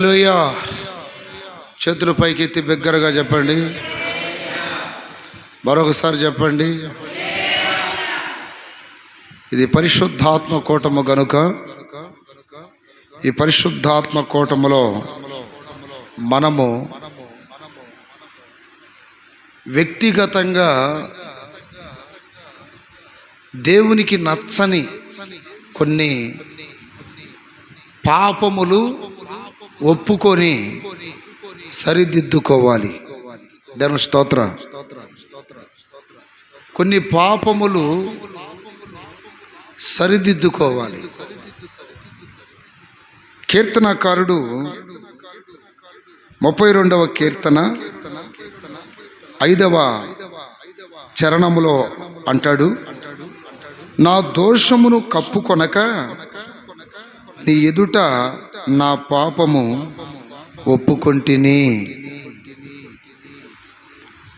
హల్లెలూయా. చేతులు పైకెత్తి బిగ్గరగా చెప్పండి. మరొకసారి చెప్పండి. ఇది పరిశుద్ధాత్మ కూటము గనుక ఈ పరిశుద్ధాత్మ కూటములో మనము వ్యక్తిగతంగా దేవునికి నచ్చని కొన్ని పాపములు ఒప్పుకొని సరిదిద్దుకోవాలి. దేవుని స్తోత్రం. కొన్ని పాపములు సరిదిద్దుకోవాలి. కీర్తనకారుడు 32వ కీర్తన 5వ చరణములో అంటాడు, నా దోషమును కప్పుకొనక నీ ఎదుట నా పాపము ఒప్పుకొంటిని.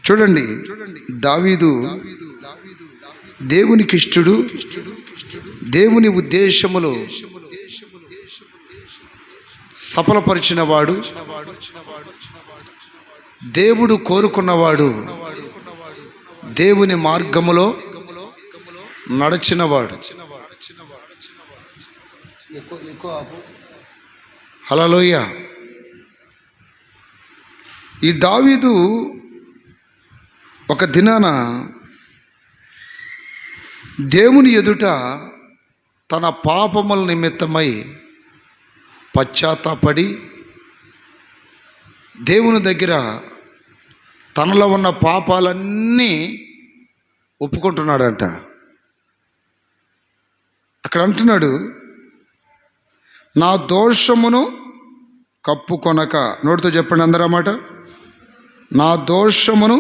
చూడండి, దావీదు దేవునికి ఇష్టడు, దేవుని ఉద్దేశములు సఫలపరిచినవాడు, దేవుడు కోరుకున్నవాడు, దేవుని మార్గములో నడిచినవాడు. హల్లెలూయా. ఈ దావీదు ఒక దినాన దేవుని ఎదుట తన పాపముల నిమిత్తమై పశ్చాత్తాపడి దేవుని దగ్గర తనలో ఉన్న పాపాలన్నీ ఒప్పుకుంటున్నాడంట. అక్కడ అంటున్నాడు, నా దోషమును కప్పుకొనక. నోటితో చెప్పండి అందరూ అన్నమాట. నా దోషమును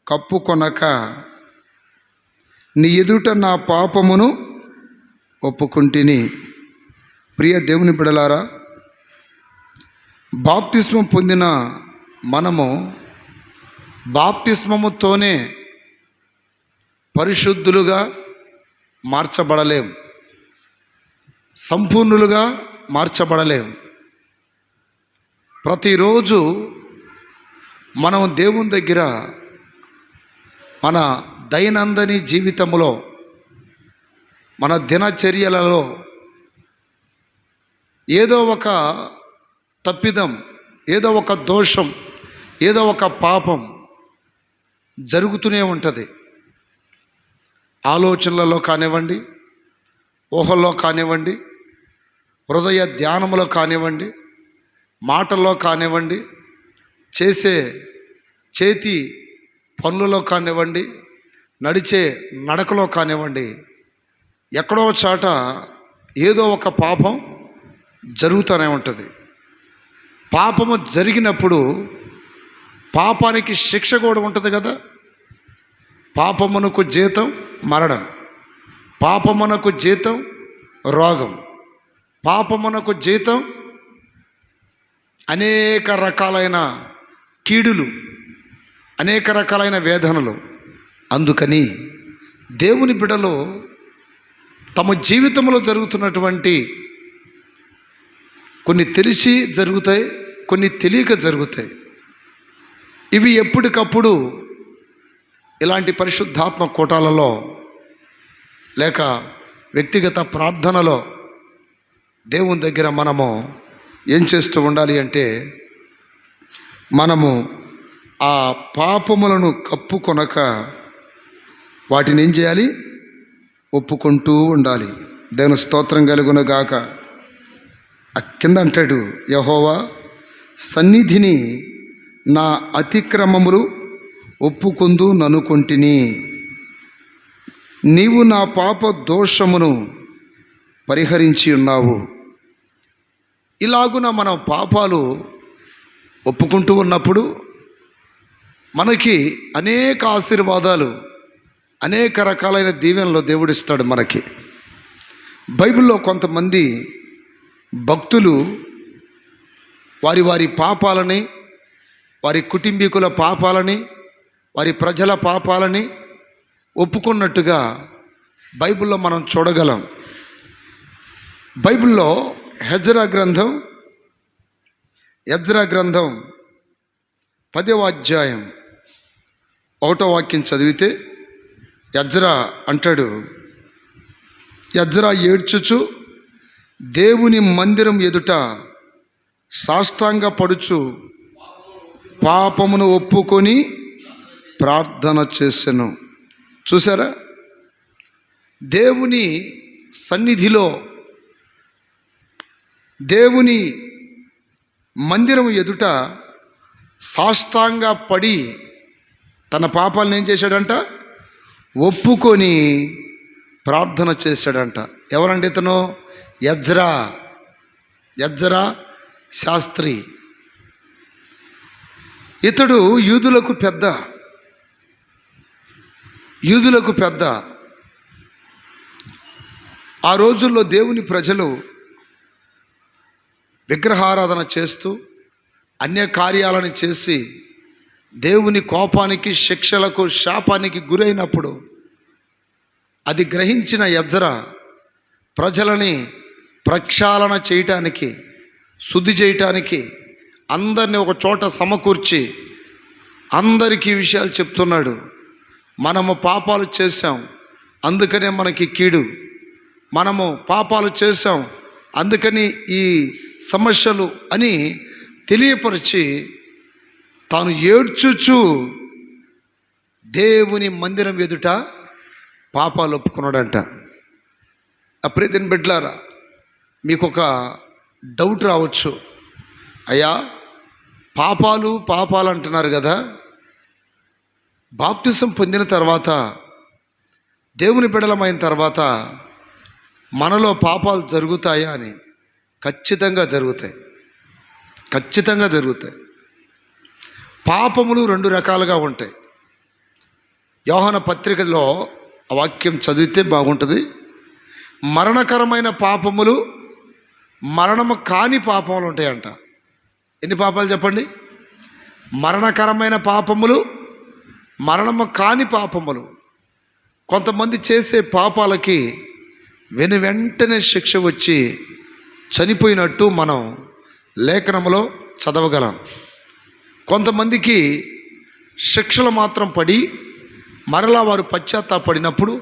కప్పుకొనక నీ ఎదుట నా పాపమును ఒప్పుకుంటిని. ప్రియ దేవుని బిడ్డలారా, బాప్తిస్మం పొందిన మనము బాప్తిస్మముతోనే పరిశుద్ధులుగా మార్చబడలేం, సంపూర్ణులుగా మార్చబడలేం. ప్రతిరోజు మనం దేవుని దగ్గర మన దైనందిన జీవితంలో, మన దినచర్యలలో ఏదో ఒక తప్పిదం, ఏదో ఒక దోషం, ఏదో ఒక పాపం జరుగుతూనే ఉంటుంది. ఆలోచనలలో కానివ్వండి, ఊహల్లో కానివ్వండి, హృదయ ధ్యానములో కానివ్వండి, మాటల్లో కానివ్వండి, చేసే చేతి పనులలో కానివ్వండి, నడిచే నడకలో కానివ్వండి, ఎక్కడో చాట ఏదో ఒక పాపం జరుగుతూనే ఉంటుంది. పాపము జరిగినప్పుడు పాపానికి శిక్ష కూడా ఉంటుంది కదా. పాపమునకు జీతం మరణం, పాపమునకు జీతం రోగం, పాపమునకు జీతం అనేక రకాలైన కీడులు, అనేక రకాలైన వేదనలు. అందుకని దేవుని బిడ్డలు తమ జీవితంలో జరుగుతున్నటువంటి కొన్ని తెలిసి జరుగుతాయి, కొన్ని తెలియక జరుగుతాయి. ఇవి ఎప్పటికప్పుడు ఇలాంటి పరిశుద్ధాత్మ కూటాలలో లేక వ్యక్తిగత ప్రార్థనలో దేవుని దగ్గర మనము ఏం చేస్తూ ఉండాలి అంటే, మనము ఆ పాపములను కప్పుకొనక వాటిని ఏం చేయాలి? ఒప్పుకుంటూ ఉండాలి. దేవుని స్తోత్రం కలుగునుగాక. కింద అంటాడు, యెహోవా సన్నిధిని నా అతిక్రమములు ఒప్పుకొందు ననుకొంటిని, నీవు నా పాప దోషమును పరిహరించి ఉన్నావు. ఇలాగున మనం పాపాలు ఒప్పుకుంటూ ఉన్నప్పుడు మనకి అనేక ఆశీర్వాదాలు, అనేక రకాలైన దీవెనలు దేవుడిస్తాడు మనకి. బైబిల్లో కొంతమంది భక్తులు వారి వారి పాపాలని, వారి కుటుంబీకుల పాపాలని, వారి ప్రజల పాపాలని ఒప్పుకున్నట్టుగా బైబిల్లో మనం చూడగలం. బైబిల్లో హెజ్రా గ్రంథం ఎజ్రా గ్రంథం 10వ అధ్యాయం 1వ వాక్యం చదివితే ఎజ్రా అంటాడు, ఎజ్రా ఏడ్చుచు దేవుని మందిరం ఎదుట సాష్టాంగ పడుచు పాపమును ఒప్పుకొని ప్రార్థన చేసెను. చూసారా, దేవుని సన్నిధిలో దేవుని మందిరం ఎదుట సాష్టాంగ పడి తన పాపాలను ఏం చేశాడంట? ఒప్పుకొని ప్రార్థన చేశాడంట. ఎవరండి ఇతను? ఎజ్రా శాస్త్రి. ఇతడు యూదులకు పెద్ద. ఆ రోజుల్లో దేవుని ప్రజలు విగ్రహారాధన చేస్తూ అన్య కార్యాలను చేసి దేవుని కోపానికి, శిక్షలకు, శాపానికి గురైనప్పుడు అది గ్రహించిన ఎజ్రా ప్రజలని ప్రక్షాళన చేయటానికి, శుద్ధి చేయటానికి అందరినీ ఒక చోట సమకూర్చి అందరికీ విషయాలు చెప్తున్నాడు. మనము పాపాలు చేశాం, అందుకనే మనకి కీడు. మనము పాపాలు చేశాం, అందుకని ఈ సమస్యలు అని తెలియపరిచి తాను ఏడ్చుచు దేవుని మందిరం ఎదుట పాపాలు ఒప్పుకున్నాడంట. అప్రియమైన బిడ్డలారా, మీకు ఒక డౌట్ రావచ్చు, అయ్యా పాపాలు అంటున్నారు కదా, బాప్తిసం పొందిన తర్వాత, దేవుని బిడ్డలమైన తర్వాత మనలో పాపాలు జరుగుతాయా అని? ఖచ్చితంగా జరుగుతాయి. పాపములు 2 రకాలుగా ఉంటాయి. యోహాను పత్రికలో ఆ వాక్యం చదివితే బాగుంటుంది. మరణకరమైన పాపములు, మరణము కాని పాపములు ఉంటాయంట. ఎన్ని పాపాలు చెప్పండి? మరణకరమైన పాపములు, మరణము కాని పాపములు. కొంతమంది చేసే పాపాలకి వెంటనే శిక్ష వచ్చి చనిపోయినట్టు మనం లేఖనంలో చదవగలం. కొంతమందికి శిక్షలు మాత్రం పడి మరలా వారు పశ్చాత్తాపడినప్పుడు,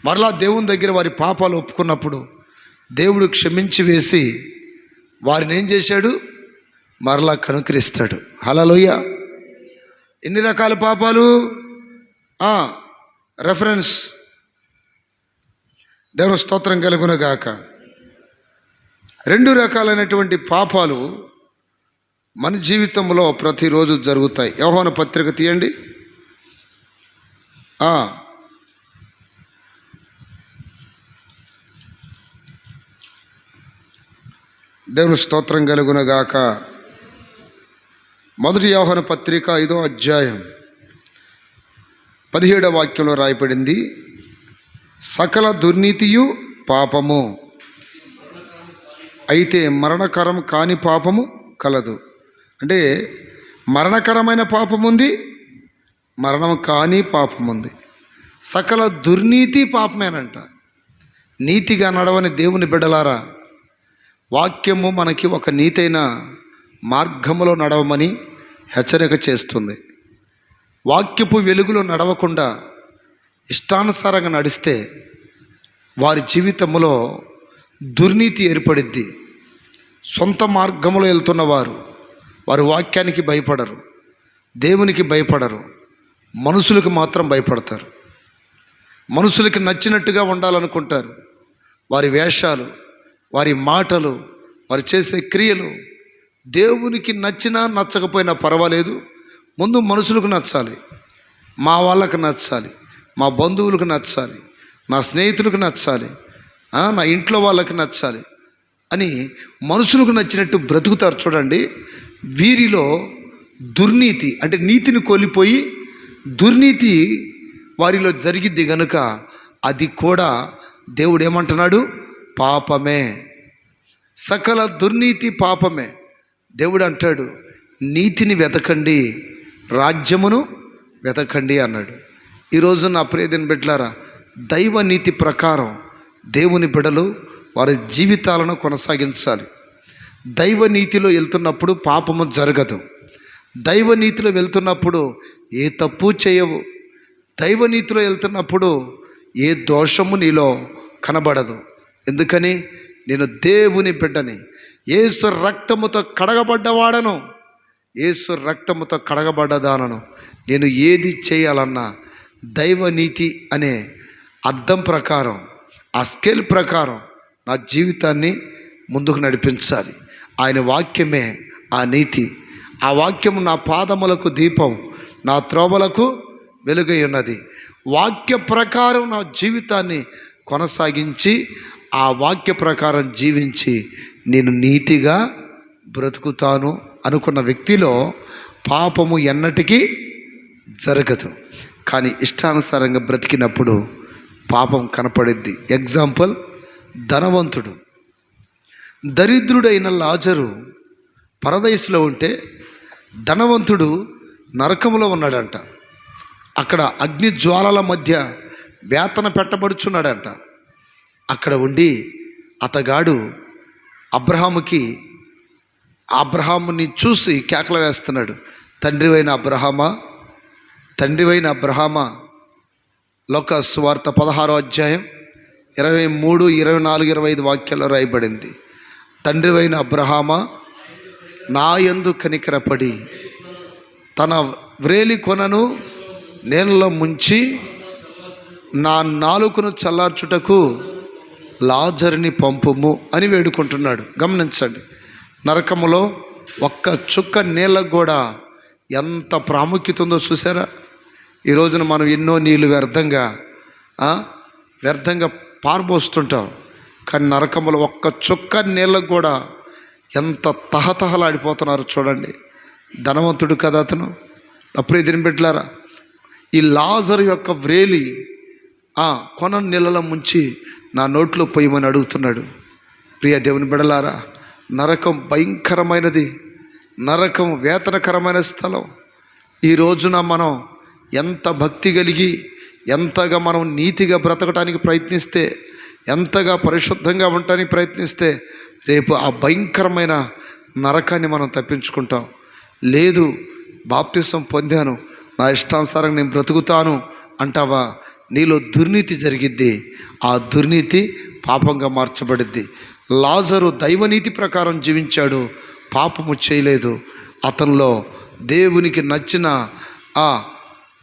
మరలా దేవుని దగ్గర వారి పాపాలు ఒప్పుకున్నప్పుడు దేవుడు క్షమించి వేసి వారిని ఏం చేశాడు? మరలా కనుకరిస్తాడు. హల్లెలూయ. ఎన్ని రకాల పాపాలు? రెఫరెన్స్ దేవుని స్తోత్రం కలుగునుగాక. 2 రకాలైనటువంటి పాపాలు మన జీవితంలో ప్రతిరోజు జరుగుతాయి. యోహాను పత్రిక తీయండి. దేవుని స్తోత్రం కలుగునుగాక. 1 యోహాను పత్రిక 5వ అధ్యాయం 17వ వాక్యంలో రాయబడింది, సకల దుర్నీతియు పాపము, అయితే మరణకరం కాని పాపము కలదు. అంటే మరణకరమైన పాపం ఉంది, మరణం కాని పాపం ఉంది. సకల దుర్నీతి పాపమేనంట. నీతిగా నడవని దేవుని బిడ్డలారా, వాక్యము మనకి ఒక నీతైన మార్గములో నడవమని హెచ్చరిక చేస్తుంది. వాక్యపు వెలుగులో నడవకుండా ఇష్టానుసారంగా నడిస్తే వారి జీవితంలో దుర్నీతి ఏర్పడిద్ది. సొంత మార్గంలో వెళ్తున్న వారు వాక్యానికి భయపడరు, దేవునికి భయపడరు, మనుషులకు మాత్రం భయపడతారు. మనుషులకి నచ్చినట్టుగా ఉండాలనుకుంటారు. వారి వేషాలు, వారి మాటలు, వారు చేసే క్రియలు దేవునికి నచ్చినా నచ్చకపోయినా పర్వాలేదు, ముందు మనుషులకు నచ్చాలి, మా వాళ్ళకు నచ్చాలి, మా బంధువులకు నచ్చాలి, నా స్నేహితులకు నచ్చాలి, నా ఇంట్లో వాళ్ళకి నచ్చాలి అని మనుషులకు నచ్చినట్టు బ్రతుకుతారు. చూడండి, వీరిలో దుర్నీతి అంటే నీతిని కోల్పోయి దుర్నీతి వారిలో జరిగిద్ది గనుక అది కూడా దేవుడు ఏమంటున్నాడు? పాపమే. సకల దుర్నీతి పాపమే. దేవుడు అంటాడు, నీతిని వెతకండి, రాజ్యమును వెతకండి అన్నాడు. ఈరోజు నా ప్రియమైన బిడ్డలారా, దైవ నీతి ప్రకారం దేవుని బిడ్డలు వారి జీవితాలను కొనసాగించాలి. దైవ నీతిలో వెళ్తున్నప్పుడు పాపము జరగదు. దైవ నీతిలో వెళ్తున్నప్పుడు ఏ తప్పు చేయవు. దైవ నీతిలో వెళ్తున్నప్పుడు ఏ దోషము నీలో కనబడదు. ఎందుకని? నేను దేవుని బిడ్డని, యేసు రక్తముతో కడగబడ్డవాడను, యేసు రక్తముతో కడగబడ్డదానను. నేను ఏది చేయాలన్నా దైవ నీతి అనే అర్థం ప్రకారం, ఆ స్కేల్ ప్రకారం నా జీవితాన్ని ముందుకు నడిపించాలి. ఆయన వాక్యమే ఆ నీతి. ఆ వాక్యము నా పాదములకు దీపం, నా త్రోవలకు వెలుగై ఉన్నది. వాక్య ప్రకారం నా జీవితాన్ని కొనసాగించి, ఆ వాక్య ప్రకారం జీవించి నేను నీతిగా బ్రతుకుతాను అనుకున్న వ్యక్తిలో పాపము ఎన్నటికీ జరగదు. కానీ ఇష్టానుసారంగా బ్రతికినప్పుడు పాపం కనపడిద్ది. ఎగ్జాంపుల్, ధనవంతుడు, దరిద్రుడైన లాజరు పరదైసులో ఉంటే ధనవంతుడు నరకములో ఉన్నాడంట. అక్కడ అగ్ని జ్వాలల మధ్య వేతన పెట్టబడుచున్నాడంట. అక్కడ ఉండి అతగాడు అబ్రహాముని చూసి కేకలు వేస్తున్నాడు, తండ్రివైన అబ్రహామా, తండ్రివైన అబ్రహామా. లోకా సువార్త 16వ అధ్యాయం 23, 24, 25 వాక్యాల్లో రాయబడింది. తండ్రివైన అబ్రహామా, నా యందు కనికరపడి తన వ్రేలి కొనను నేలలో ముంచి నా నాలుకను చల్లార్చుటకు లాజరుని పంపుము అని వేడుకుంటున్నాడు. గమనించండి, నరకములో ఒక్క చుక్క నీళ్ళకు కూడా ఎంత ప్రాముఖ్యత ఉందో చూసారా? ఈ రోజున మనం ఎన్నో నీళ్ళు వ్యర్థంగా పారబోస్తుంటాం. కానీ నరకములో ఒక్క చుక్క నీళ్ళకు కూడా ఎంత తహతహలాడిపోతున్నారు చూడండి. ధనవంతుడు కదా అతను. అప్పుడే తినిపెట్టలారా, ఈ లాజరు యొక్క వ్రేలి కొన నీళ్ళలో ముంచి నా నోట్లో పోయమని అడుగుతున్నాడు. ప్రియ దేవుని బిడలారా, నరకం భయంకరమైనది. నరకం వేతనకరమైన స్థలం. ఈ రోజున మనం ఎంత భక్తి కలిగి, ఎంతగా మనం నీతిగా బ్రతకటానికి ప్రయత్నిస్తే, ఎంతగా పరిశుద్ధంగా ఉండటానికి ప్రయత్నిస్తే రేపు ఆ భయంకరమైన నరకాన్ని మనం తప్పించుకుంటాం. లేదు, బాప్తిసం పొందాను, నా ఇష్టానుసారంగా నేను బ్రతుకుతాను అంటావా, నీలో దుర్నీతి జరిగిద్ది. ఆ దుర్నీతి పాపంగా మార్చబడిద్ది. లాజరు దైవనీతి ప్రకారం జీవించాడు, పాపము చేయలేదు. అతనిలో దేవునికి నచ్చిన ఆ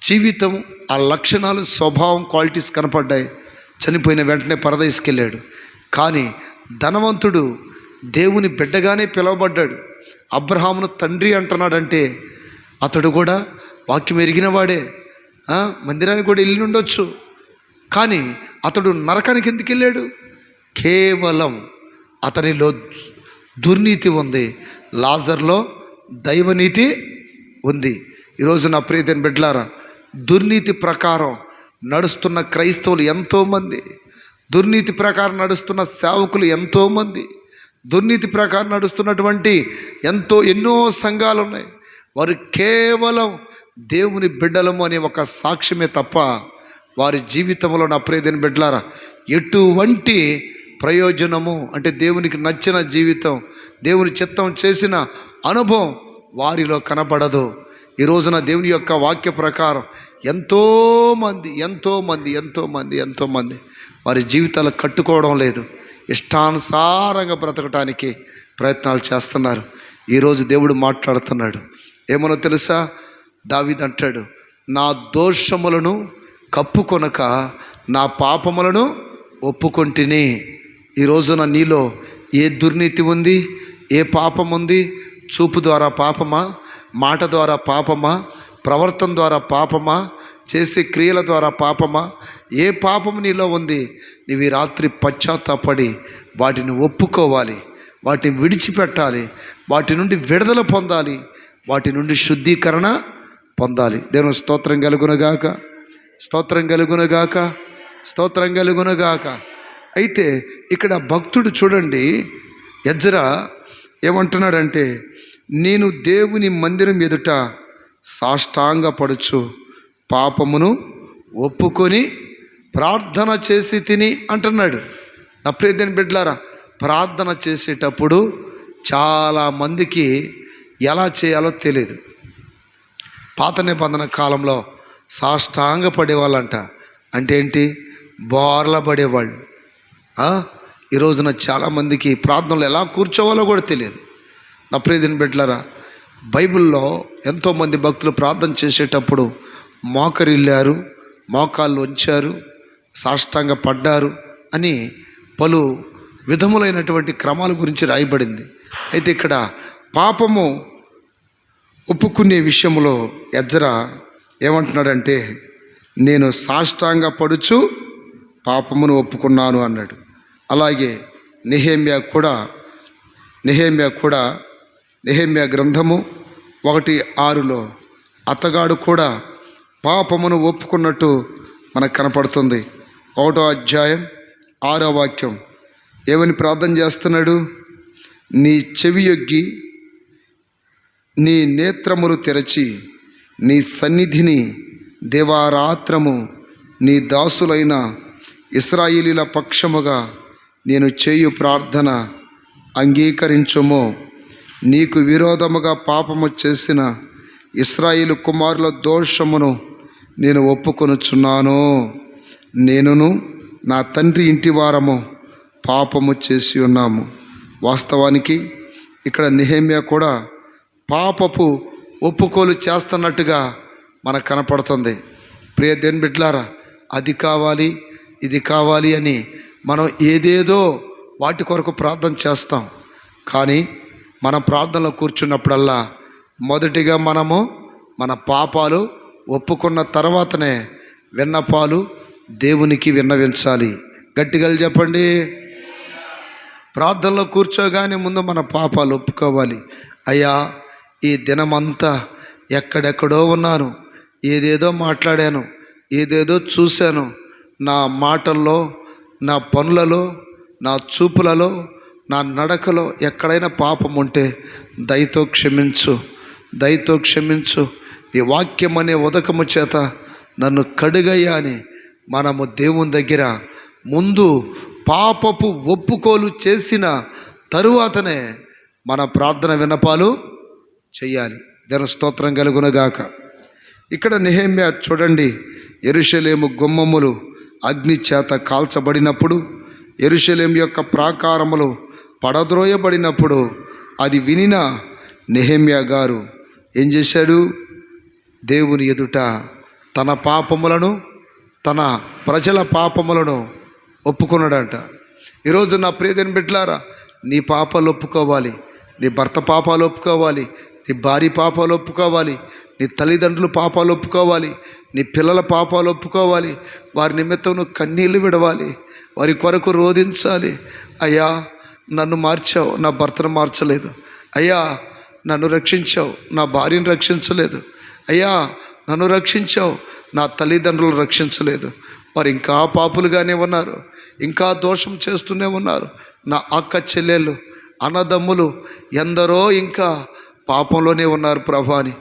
జీవితం, ఆ లక్షణాలు, స్వభావం, క్వాలిటీస్ కనపడ్డాయి. చనిపోయిన వెంటనే పరదైసుకి వెళ్ళాడు. కానీ ధనవంతుడు దేవుని బిడ్డగానే పిలువబడ్డాడు. అబ్రహామును తండ్రి అంటున్నాడంటే అతడు కూడా వాక్యం ఎరిగినవాడే, మందిరానికి కూడా వెళ్ళి ఉండొచ్చు. కానీ అతడు నరకానికి ఎందుకు వెళ్ళాడు? కేవలం అతనిలో దుర్నీతి ఉంది, లాజర్లో దైవనీతి ఉంది. ఈరోజు నా ప్రియతైన బిడ్డలారా, దుర్నీతి ప్రకారం నడుస్తున్న క్రైస్తవులు ఎంతోమంది, దుర్నీతి ప్రకారం నడుస్తున్న సేవకులు ఎంతోమంది, దుర్నీతి ప్రకారం నడుస్తున్నటువంటి ఎన్నో సంఘాలు ఉన్నాయి. వారు కేవలం దేవుని బిడ్డలము అనే ఒక సాక్ష్యమే తప్ప వారి జీవితంలో, నా ప్రియమైన బిడ్డలారా, ఎటువంటి ప్రయోజనము అంటే దేవునికి నచ్చిన జీవితం, దేవుని చిత్తం చేసిన అనుభవం వారిలో కనబడదు. ఈ రోజున దేవుని యొక్క వాక్య ప్రకారం ఎంతోమంది వారి జీవితాలు కట్టుకోవడం లేదు, ఇష్టానుసారంగా బ్రతకటానికి ప్రయత్నాలు చేస్తున్నారు. ఈరోజు దేవుడు మాట్లాడుతున్నాడు. ఏమనో తెలుసా? దావీదు అంటాడు, నా దోషములను కప్పుకొనక నా పాపములను ఒప్పుకొంటిని. ఈ రోజున నీలో ఏ దుర్నీతి ఉంది, ఏ పాపం ఉంది? చూపు ద్వారా పాపమా, మాట ద్వారా పాపమా, ప్రవర్తన ద్వారా పాపమా, చేసే క్రియల ద్వారా పాపమా? ఏ పాపము నీలో ఉంది? నీవు ఈ రాత్రి పశ్చాత్తాపడి వాటిని ఒప్పుకోవాలి, వాటిని విడిచిపెట్టాలి, వాటి నుండి విడుదల పొందాలి, వాటి నుండి శుద్ధీకరణ పొందాలి. దేవుని స్తోత్రం కలుగునుగాక, స్తోత్రం కలుగునుగాక, స్తోత్రం కలుగునుగాక. అయితే ఇక్కడ భక్తుడు చూడండి, ఎజ్రా ఏమంటున్నాడంటే, నేను దేవుని మందిరం ఎదుట సాష్టాంగపడుచు పాపమును ఒప్పుకొని ప్రార్థన చేసి తిని అంటున్నాడు. నా ప్రియమైన బిడ్డలారా, ప్రార్థన చేసేటప్పుడు చాలామందికి ఎలా చేయాలో తెలియదు. పాత నిబంధన కాలంలో సాష్టాంగ పడేవాళ్ళంట. అంటే ఏంటి? బోర్ల పడేవాళ్ళు. ఈ రోజున చాలామందికి ప్రార్థనలు ఎలా కూర్చోవాలో కూడా తెలియదు. నా ప్రియమైన బిడ్డలారా, బైబిల్లో ఎంతోమంది భక్తులు ప్రార్థన చేసేటప్పుడు మోకరిల్లారు, మోకాళ్ళు వంచారు, సాష్టాంగ పడ్డారు అని పలు విధములైనటువంటి క్రమాల గురించి రాయబడింది. అయితే ఇక్కడ పాపము ఒప్పుకునే విషయంలో ఎజ్రా ఏమంటున్నాడంటే, నేను సాష్టాంగ పడుచు పాపమును ఒప్పుకున్నాను అన్నాడు. అలాగే నెహెమ్యా కూడా నెహెమ్యా గ్రంథము 1:6 అతగాడు కూడా పాపమును ఒప్పుకున్నట్టు మనకు కనపడుతుంది. 1వ అధ్యాయం 6వ వాక్యం ఏమని ప్రార్థన చేస్తున్నాడు? నీ చెవి యొగ్గి నీ నేత్రములు తెరచి నీ సన్నిధిని దివారాత్రము నీ దాసులైన ఇశ్రాయేలీల పక్షముగా నేను చేయు ప్రార్థన అంగీకరించుము. నీకు విరోధముగా పాపము చేసిన ఇశ్రాయేలు కుమారుల దోషమును నేను ఒప్పుకొనుచున్నాను. నేనును నా తండ్రి ఇంటి వారము పాపము చేసి ఉన్నాము. వాస్తవానికి ఇక్కడ నెహెమ్యా కూడా పాపపు ఒప్పుకోలు చేస్తున్నట్టుగా మనకు కనపడుతుంది. ప్రియ దేవుని బిడ్డలారా, అది కావాలి ఇది కావాలి అని మనం ఏదేదో వాటి కొరకు ప్రార్థన చేస్తాం. కానీ మన ప్రార్థనలో కూర్చున్నప్పుడల్లా మొదటిగా మనము మన పాపాలు ఒప్పుకున్న తర్వాతనే విన్నపాలు దేవునికి విన్నవించాలి. గట్టిగా చెప్పండి. ప్రార్థనలో కూర్చోగానే ముందు మన పాపాలు ఒప్పుకోవాలి. అయ్యా, ఈ దినమంతా ఎక్కడెక్కడో ఉన్నాను, ఏదేదో మాట్లాడాను, ఏదేదో చూశాను, నా మాటల్లో, నా పనులలో, నా చూపులలో, నా నడకలో ఎక్కడైనా పాపం ఉంటే దయతో క్షమించు. ఈ వాక్యం అనే ఉదకము చేత నన్ను కడుగయ్యా అని మనము దేవుని దగ్గర ముందు పాపపు ఒప్పుకోలు చేసిన తరువాతనే మన ప్రార్థన విన్నపాలు చెయ్యాలి. దేవుని స్తోత్రం కలుగునగాక. ఇక్కడ నెహెమ్యా చూడండి, యెరూషలేము గుమ్మములు అగ్ని చేత కాల్చబడినప్పుడు, యెరూషలేము యొక్క ప్రాకారములు పడద్రోయబడినప్పుడు అది వినిన నెహెమ్యా గారు ఏం చేశాడు? దేవుని ఎదుట తన పాపములను, తన ప్రజల పాపములను ఒప్పుకున్నాడంట. ఈరోజు నా ప్రియమైన బిడ్డలారా, నీ పాపాలు ఒప్పుకోవాలి, నీ భర్త పాపాలు ఒప్పుకోవాలి, నీ భార్య పాపాలు ఒప్పుకోవాలి, నీ తల్లిదండ్రుల పాపాలు ఒప్పుకోవాలి, నీ పిల్లల పాపాలు ఒప్పుకోవాలి. వారి నిమిత్తం నువ్వు కన్నీళ్లు విడవాలి, వారి కొరకు రోధించాలి. అయ్యా, నన్ను మార్చావు, నా భర్తను మార్చలేదు. అయ్యా, నన్ను రక్షించావు, నా భార్యను రక్షించలేదు. అయ్యా, నన్ను రక్షించావు, నా తల్లిదండ్రులు రక్షించలేదు. వారు ఇంకా పాపులుగానే ఉన్నారు, ఇంకా దోషం చేస్తూనే ఉన్నారు. నా అక్క చెల్లెళ్ళు, అన్నదమ్ములు ఎందరో ఇంకా పాపంలోనే ఉన్నారు ప్రభా అని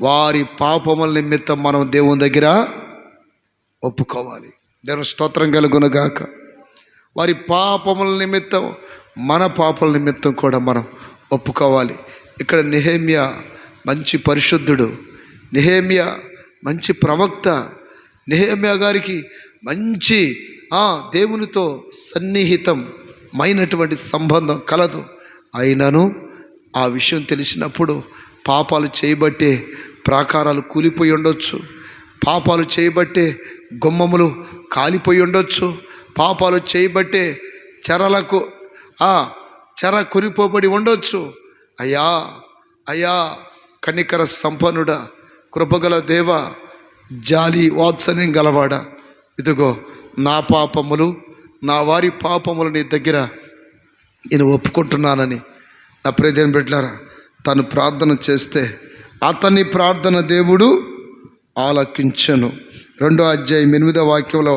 వారి పాపముల నిమిత్తం మనం దేవుని దగ్గర ఒప్పుకోవాలి. దేవుని స్తోత్రం కలుగునగాక. వారి పాపముల నిమిత్తం, మన పాపల నిమిత్తం కూడా మనం ఒప్పుకోవాలి. ఇక్కడ నెహెమ్యా మంచి పరిశుద్ధుడు, నెహెమ్యా మంచి ప్రవక్త, నెహెమ్యా గారికి మంచి దేవునితో సన్నిహితమైనటువంటి సంబంధం కలదు. అయినను ఆ విషయం తెలిసినప్పుడు పాపాలు చేయబట్టే ప్రాకారాలు కూలిపోయి ఉండొచ్చు, పాపాలు చేయబట్టే గుమ్మములు కాలిపోయి ఉండొచ్చు, పాపాలు చేయబట్టే చెర కొనిపోబడి ఉండొచ్చు. అయ్యా కనికర సంపన్నుడా, కృపగల దేవ, జాలి వాత్సల్యం గలవాడా, ఇదిగో నా పాపములు, నా వారి పాపములు నీ దగ్గర నేను ఒప్పుకుంటున్నానని నా ప్రియమైన బిడ్డలారా తను ప్రార్థన చేస్తే అతని ప్రార్థన దేవుడు ఆలకించెను. 2వ అధ్యాయం 8వ వాక్యంలో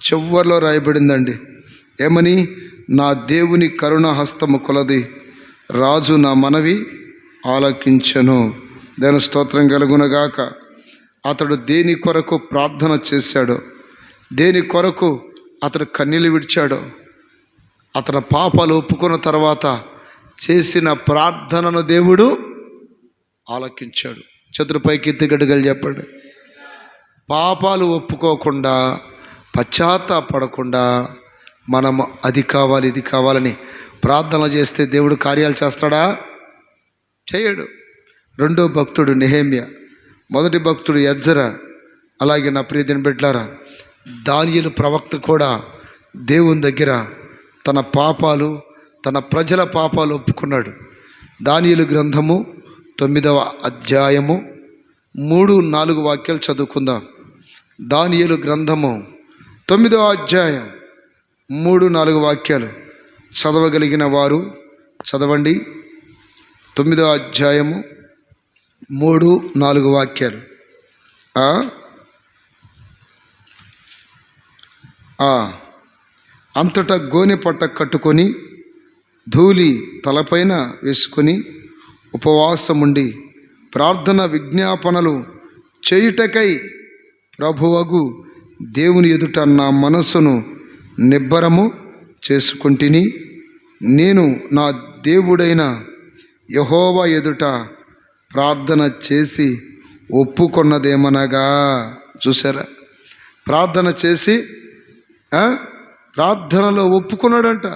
చివర్లో రాయబడిందండి. ఏమని? నా దేవుని కరుణ హస్తము కొలది రాజు నా మనవి ఆలకించెను. దేవుని స్తోత్రం కలుగునగాక. అతడు దేని కొరకు ప్రార్థన చేశాడో, దేని కొరకు అతడు కన్నీళ్ళు విడిచాడో, అతని పాపాలు ఒప్పుకున్న తర్వాత చేసిన ప్రార్థనను దేవుడు ఆలకించాడు. చతురు పైకి ఎత్తి గడ్డగలు చెప్పండి. పాపాలు ఒప్పుకోకుండా, పశ్చాత్తాపడకుండా మనం అది కావాలి ఇది కావాలని ప్రార్థన చేస్తే దేవుడు కార్యాలు చేస్తాడా? చేయడు. రెండో భక్తుడు నెహెమ్యా, మొదటి భక్తుడు ఎజ్రా, అలాగే నా ప్రియదిన బిడ్డలారా దానియేలు ప్రవక్త కూడా దేవుని దగ్గర తన పాపాలు, తన ప్రజల పాపాలు ఒప్పుకున్నాడు. దానియేలు గ్రంథము 9వ అధ్యాయము 3-4 వాక్యాలు చదువుకుందాం. దానియేలు గ్రంథము 9వ అధ్యాయం 3-4 వాక్యాలు చదవగలిగిన వారు చదవండి. 9వ అధ్యాయము 3-4 వాక్యాలు. అంతటా గోనె పట్ట కట్టుకొని ధూళి తలపైన వేసుకొని ఉపవాసముండి ప్రార్థన విజ్ఞాపనలు చేయుటకై ప్రభువగు దేవుని ఎదుట నా మనస్సును నిబ్బరము చేసుకుంటుని, నేను నా దేవుడైన యెహోవా ఎదుట ప్రార్థన చేసి ఒప్పుకొన్నదేమనగా. చూసారా, ప్రార్థన చేసి ప్రార్థనలో ఒప్పుకున్నాడంట.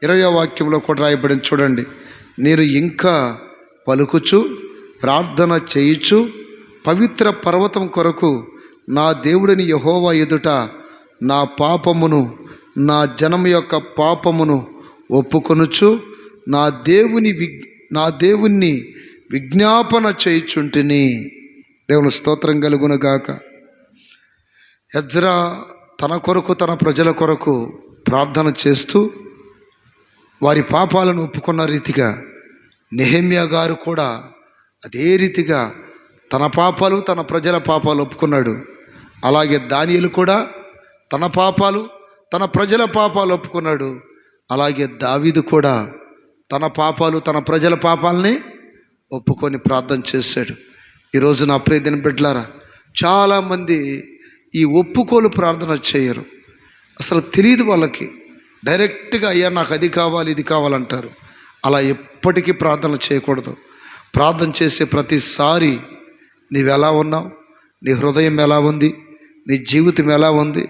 20వ వాక్యంలో కూడా రాయబడింది చూడండి. నేను ఇంకా పలుకుచు ప్రార్థన చేయుచు పవిత్ర పర్వతం కొరకు నా దేవుడిని యెహోవా ఎదుట నా పాపమును, నా జనం యొక్క పాపమును ఒప్పుకొనుచు నా దేవుణ్ణి విజ్ఞాపన చేయుచుంటిని. దేవుని స్తోత్రం కలుగునుగాక. ఎజ్రా తన కొరకు, తన ప్రజల కొరకు ప్రార్థన చేస్తూ వారి పాపాలను ఒప్పుకున్న రీతిగా నెహెమ్యా గారు కూడా అదే రీతిగా తన పాపాలు, తన ప్రజల పాపాలు ఒప్పుకున్నాడు. అలాగే దానియేలు కూడా తన పాపాలు, తన ప్రజల పాపాలు ఒప్పుకున్నాడు. అలాగే దావీదు కూడా తన పాపాలు, తన ప్రజల పాపాలని ఒప్పుకొని ప్రార్థన చేశాడు. ఈరోజు నా ప్రియదిన బిడ్డలారా, చాలామంది ఈ ఒప్పుకోలు ప్రార్థన చేయరు. అసలు తెలియదు వాళ్ళకి. డైరెక్ట్గా అయ్యా నాకు అది కావాలి ఇది కావాలంటారు. అలా ఎప్పటికీ ప్రార్థన చేయకూడదు. ప్రార్థన చేసే ప్రతిసారి నీవెలా ఉన్నావు, నీ హృదయం ఎలా ఉంది, నీ జీవితం ఎలా ఉంది,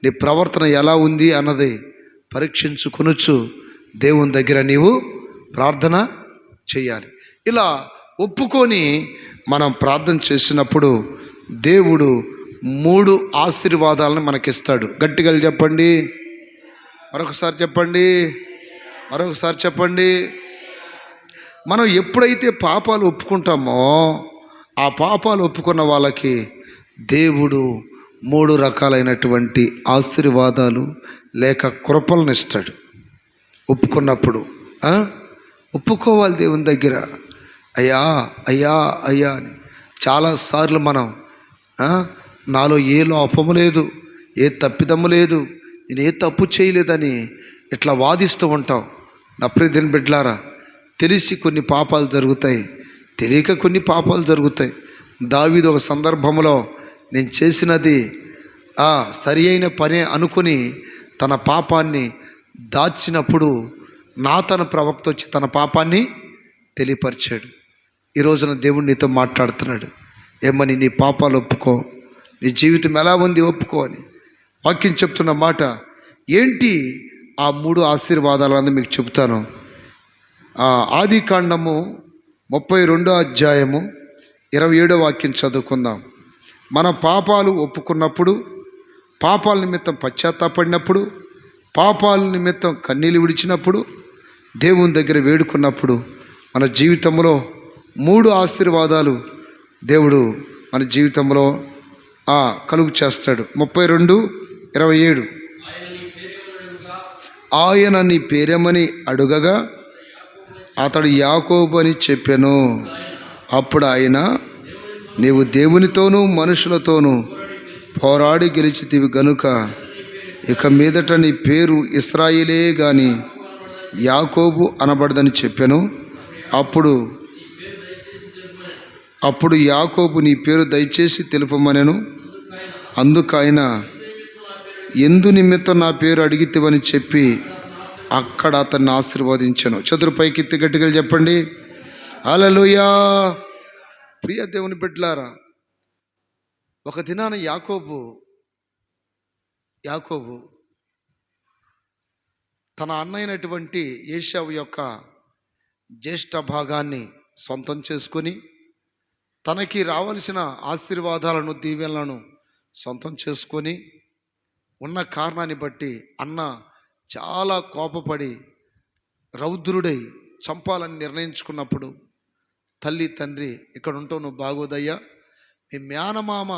నీ ప్రవర్తన ఎలా ఉంది అన్నది పరీక్షించుకొనొచ్చు దేవుని దగ్గర నీవు ప్రార్థన చేయాలి. ఇలా ఒప్పుకొని మనం ప్రార్థన చేసినప్పుడు దేవుడు 3 ఆశీర్వాదాలను మనకిస్తాడు. గట్టిగా చెప్పండి, మరొకసారి చెప్పండి, మరొకసారి చెప్పండి. మనం ఎప్పుడైతే పాపాలు ఒప్పుకుంటామో ఆ పాపాలు ఒప్పుకున్న వాళ్ళకి దేవుడు 3 రకాలైనటువంటి ఆశీర్వాదాలు లేక కృపలను ఇస్తాడు. ఒప్పుకున్నప్పుడు ఒప్పుకోవాలి దేవుని దగ్గర. అయ్యా అయ్యా అయ్యా అని చాలాసార్లు మనం నాలో ఏ లోపము లేదు, ఏ తప్పిదము లేదు, నేను ఏ తప్పు చేయలేదని ఇట్లా వాదిస్తూ ఉంటాం. నా ప్రియదిన బిడ్డలారా, తెలిసి కొన్ని పాపాలు జరుగుతాయి, తెలియక కొన్ని పాపాలు జరుగుతాయి. దావీదు ఒక సందర్భంలో నేను చేసినది సరి అయిన పనే అనుకుని తన పాపాన్ని దాచినప్పుడు నాతాను ప్రవక్త వచ్చి తన పాపాన్ని తెలియపరిచాడు. ఈ రోజున దేవుడు నీతో మాట్లాడుతున్నాడు. ఏమని? నీ పాపాలు ఒప్పుకో, నీ జీవితం ఎలా ఉంది ఒప్పుకో అని వాక్యం చెప్తున్న మాట ఏంటి? ఆ 3 ఆశీర్వాదాలు అన్నది మీకు చెప్తాను. ఆదికాండము 32వ అధ్యాయము 27వ వాక్యం చదువుకుందాం. మన పాపాలు ఒప్పుకున్నప్పుడు, పాపాల నిమిత్తం పశ్చాత్తాపడినప్పుడు, పాపాల నిమిత్తం కన్నీళ్ళు విడిచినప్పుడు, దేవుని దగ్గర వేడుకున్నప్పుడు మన జీవితంలో 3 ఆశీర్వాదాలు దేవుడు మన జీవితంలో కలుగు చేస్తాడు. 32:27 ఆయన నీ పేరేమని అడుగగా అతడు యాకోబు అని చెప్పెను. అప్పుడు ఆయన, నీవు దేవునితోనూ మనుషులతోనూ పోరాడి గెలిచితివి గనుక ఇక మీదట నీ పేరు ఇశ్రాయేలే గాని యాకోబు అనబడదని చెప్పెను. అప్పుడు యాకోబు నీ పేరు దయచేసి తెలుపమనెను. అందుకైన ఎందు నిమిత్తం నా పేరు అడిగితివని చెప్పి అక్కడ అతన్ని ఆశీర్వదించెను. చతురు పైకెత్తి గట్టిగా చెప్పండి హల్లెలూయా. ప్రియ దేవుని బిడ్డలారా, ఒక దినాన యాకోబు తన అన్నైనటువంటి ఏశావు యొక్క జ్యేష్ఠ భాగాన్ని సొంతం చేసుకొని తనకి రావలసిన ఆశీర్వాదాలను దీవెనలను సొంతం చేసుకొని ఉన్న కారణాన్ని బట్టి అన్న చాలా కోపపడి రౌద్రుడై చంపాలని నిర్ణయించుకున్నప్పుడు తల్లి తండ్రి ఇక్కడ ఉంటావు నువ్వు బాగోదయ్యా, మీ మేనమామ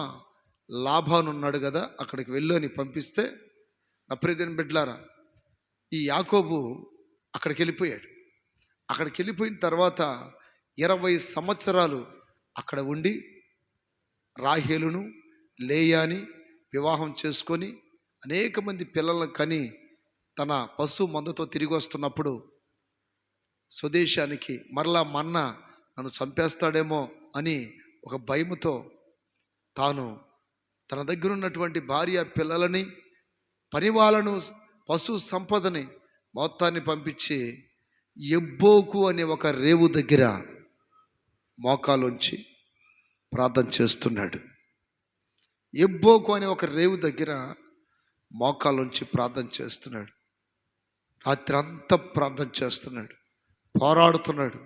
లాభాను ఉన్నాడు కదా అక్కడికి వెళ్ళు అని పంపిస్తే, నా ప్రియమైన బిడ్డలారా, ఈ యాకోబు అక్కడికి వెళ్ళిపోయాడు. అక్కడికి వెళ్ళిపోయిన తర్వాత 20 సంవత్సరాలు అక్కడ ఉండి రాహేలును లేయాని వివాహం చేసుకొని అనేక మంది పిల్లలను కని తన పశు మందతో తిరిగి వస్తున్నప్పుడు స్వదేశానికి మరలా మన్న నన్ను చంపేస్తాడేమో అని ఒక భయముతో తాను తన దగ్గర ఉన్నటువంటి భార్య పిల్లలని పనివాళ్ళను పశు సంపదని మొత్తాన్ని పంపించి ఎబ్బోకు అనే ఒక రేవు దగ్గర మోకాలుంచి ప్రార్థన చేస్తున్నాడు. ఎబ్బోకు అనే ఒక రేవు దగ్గర మోకాలుంచి ప్రార్థన చేస్తున్నాడు. రాత్రి అంతా ప్రార్థన చేస్తున్నాడు, పోరాడుతున్నాడు.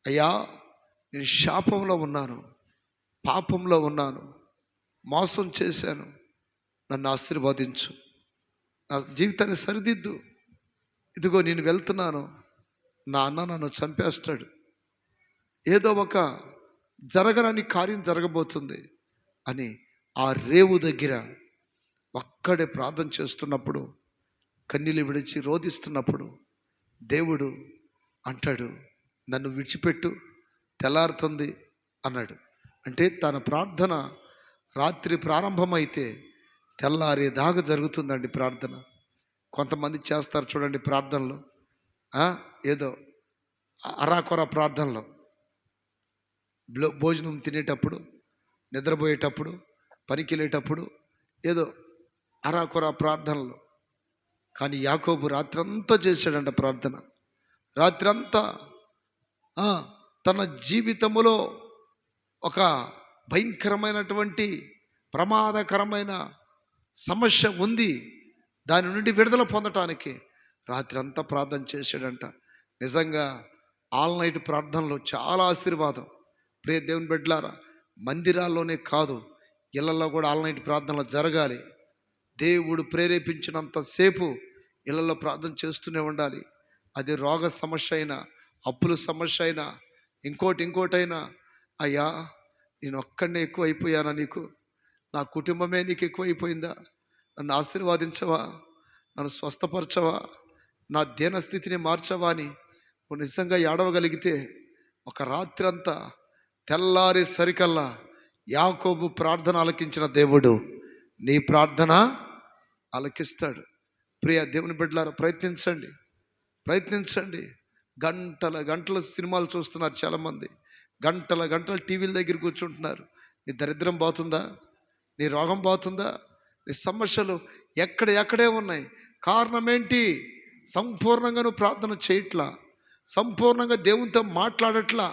అయ్యా, నేను శాపంలో ఉన్నాను, పాపంలో ఉన్నాను, మోసం చేశాను, నన్ను ఆశీర్వదించు, నా జీవితాన్ని సరిదిద్దు. ఇదిగో నేను వెళ్తున్నాను, నా అన్న నన్ను చంపేస్తాడు, ఏదో ఒక జరగరాని కార్యం జరగబోతుంది అని ఆ రేవు దగ్గర ఒక్కడే ప్రార్థన చేస్తున్నప్పుడు, కన్నీళ్ళు విడిచి రోధిస్తున్నప్పుడు దేవుడు అంటాడు, నన్ను విడిచిపెట్టు, తెల్లారుతుంది అన్నాడు. అంటే తన ప్రార్థన రాత్రి ప్రారంభమైతే తెల్లారేదాకా జరుగుతుందండి ప్రార్థన. కొంతమంది చేస్తారు చూడండి ప్రార్థనలో, ఏదో అరాకొర ప్రార్థనలో, భోజనం తినేటప్పుడు, నిద్రపోయేటప్పుడు, పనికి వెళ్ళేటప్పుడు ఏదో అరాకొర ప్రార్థనలు. కానీ యాకోబు రాత్రంతా చేశాడంట ప్రార్థన. రాత్రంతా తన జీవితంలో ఒక భయంకరమైనటువంటి ప్రమాదకరమైన సమస్య ఉంది, దాని నుండి విడుదల పొందటానికి రాత్రి అంతా ప్రార్థన చేశాడంట. నిజంగా ఆల్ నైట్ ప్రార్థనలో చాలా ఆశీర్వాదం. ప్రియ దేవుని బిడ్డలారా, మందిరాల్లోనే కాదు, ఇళ్లలో కూడా ఆల్ నైట్ ప్రార్థనలు జరగాలి. దేవుడు ప్రేరేపించినంతసేపు ఇళ్లలో ప్రార్థన చేస్తూనే ఉండాలి. అది రోగ సమస్య అయినా, అప్పుల సమస్య అయినా, ఇంకోటైనా, అయ్యా నేను ఒక్కడనే ఎక్కువ అయిపోయానా, నీకు నా కుటుంబమే నీకు ఎక్కువ అయిపోయిందా, నన్ను ఆశీర్వాదించవా, నన్ను స్వస్థపరచవా, నా దీనస్థితిని మార్చవా అని నువ్వు నిజంగా ఏడవగలిగితే ఒక రాత్రి అంతా తెల్లారి సరికల్లా యాకోబు ప్రార్థన ఆలకించిన దేవుడు నీ ప్రార్థన ఆలకిస్తాడు. ప్రియ దేవుని బిడ్డలారా, ప్రయత్నించండి. గంటల సినిమాలు చూస్తున్నారు చాలామంది, గంటల టీవీల దగ్గర కూర్చుంటున్నారు. నీ దరిద్రం పోతుందా, నీ రోగం పోతుందా, నీ సమస్యలు ఎక్కడే ఉన్నాయి. కారణం ఏంటి? సంపూర్ణంగా నువ్వు ప్రార్థన చేయట్లా, సంపూర్ణంగా దేవునితో మాట్లాడట్లా,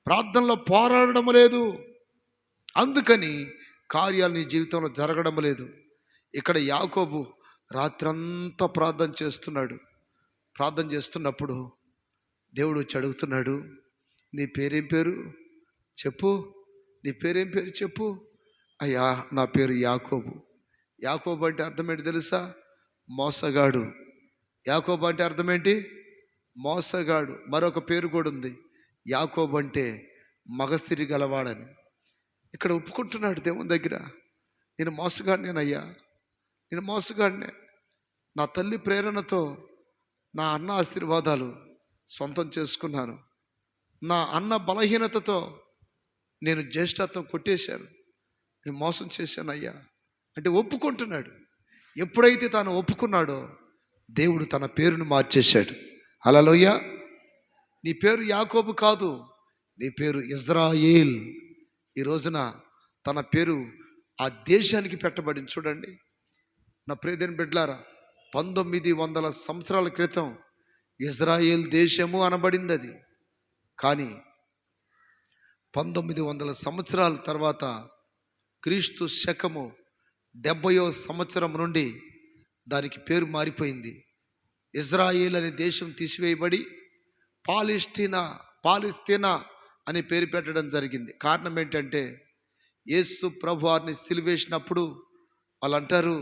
ప్రార్థనలో పోరాడడం లేదు. అందుకని కార్యాలు నీ జీవితంలో జరగడం లేదు. ఇక్కడ యాకోబు రాత్రంతా ప్రార్థన చేస్తున్నప్పుడు దేవుడు వచ్చి అడుగుతున్నాడు, నీ పేరేం పేరు చెప్పు, నీ పేరేం పేరు చెప్పు. అయ్యా, నా పేరు యాకోబు. యాకోబు అంటే అర్థం ఏంటి తెలుసా? మోసగాడు. యాకోబు అంటే అర్థం ఏంటి? మోసగాడు. మరొక పేరు కూడా ఉంది, యాకోబు అంటే మగసిరి గలవాడని. ఇక్కడ ఒప్పుకుంటున్నాడు దేవుని దగ్గర, నేను మోసగాడినేనయ్యా, నేను మోసగాడినే. నా తల్లి ప్రేరణతో నా అన్న ఆశీర్వాదాలు సొంతం చేసుకున్నాను, నా అన్న బలహీనతతో నేను జ్యేష్ఠత్వం కొట్టేశాను, నేను మోసం చేశానయ్యా అంటే ఒప్పుకుంటున్నాడు. ఎప్పుడైతే తాను ఒప్పుకున్నాడో దేవుడు తన పేరును మార్చేశాడు. హల్లెలూయా. నీ పేరు యాకోబు కాదు, నీ పేరు ఇజ్రాయేల్. ఈ రోజున తన పేరు ఆ దేశానికి పెట్టబడింది. చూడండి నా ప్రియమైన బిడ్డలారా, 1900 సంవత్సరాల క్రితం ఇజ్రాయేల్ దేశము అనబడింది అది. కానీ 1900 సంవత్సరాల తర్వాత క్రీస్తు శకము 70వ సంవత్సరం నుండి దానికి పేరు మారిపోయింది. ఇజ్రాయేల్ అనే దేశం తీసివేయబడి పాలిస్తీనా అని పేరు పెట్టడం జరిగింది. కారణం ఏంటంటే యేసు ప్రభువారిని సిలువేసినప్పుడు వాళ్ళు అంటారు,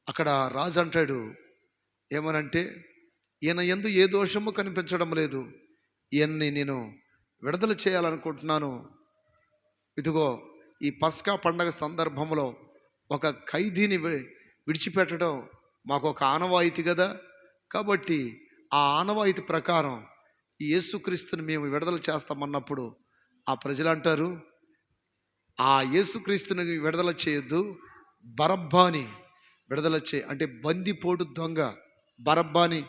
అక్కడ రాజు అంటాడు ఏమనంటే, ఈయన యందు ఏ దోషము కనిపించడం లేదు, ఈయన్ని నేను విడుదల చేయాలనుకుంటున్నాను. ఇదిగో ఈ పస్కా పండగ సందర్భంలో ఒక ఖైదీని విడిచిపెట్టడం మాకు ఒక ఆనవాయితీ కదా, కాబట్టి ఆ ఆనవాయితీ ప్రకారం ఈ యేసుక్రీస్తుని మేము విడుదల చేస్తామన్నప్పుడు ఆ ప్రజలు అంటారు, ఆ యేసుక్రీస్తుని విడుదల చేయొద్దు, బరబ్బాని విడుదల చేయి, అంటే బందిపోటు దొంగ బరబ్బాని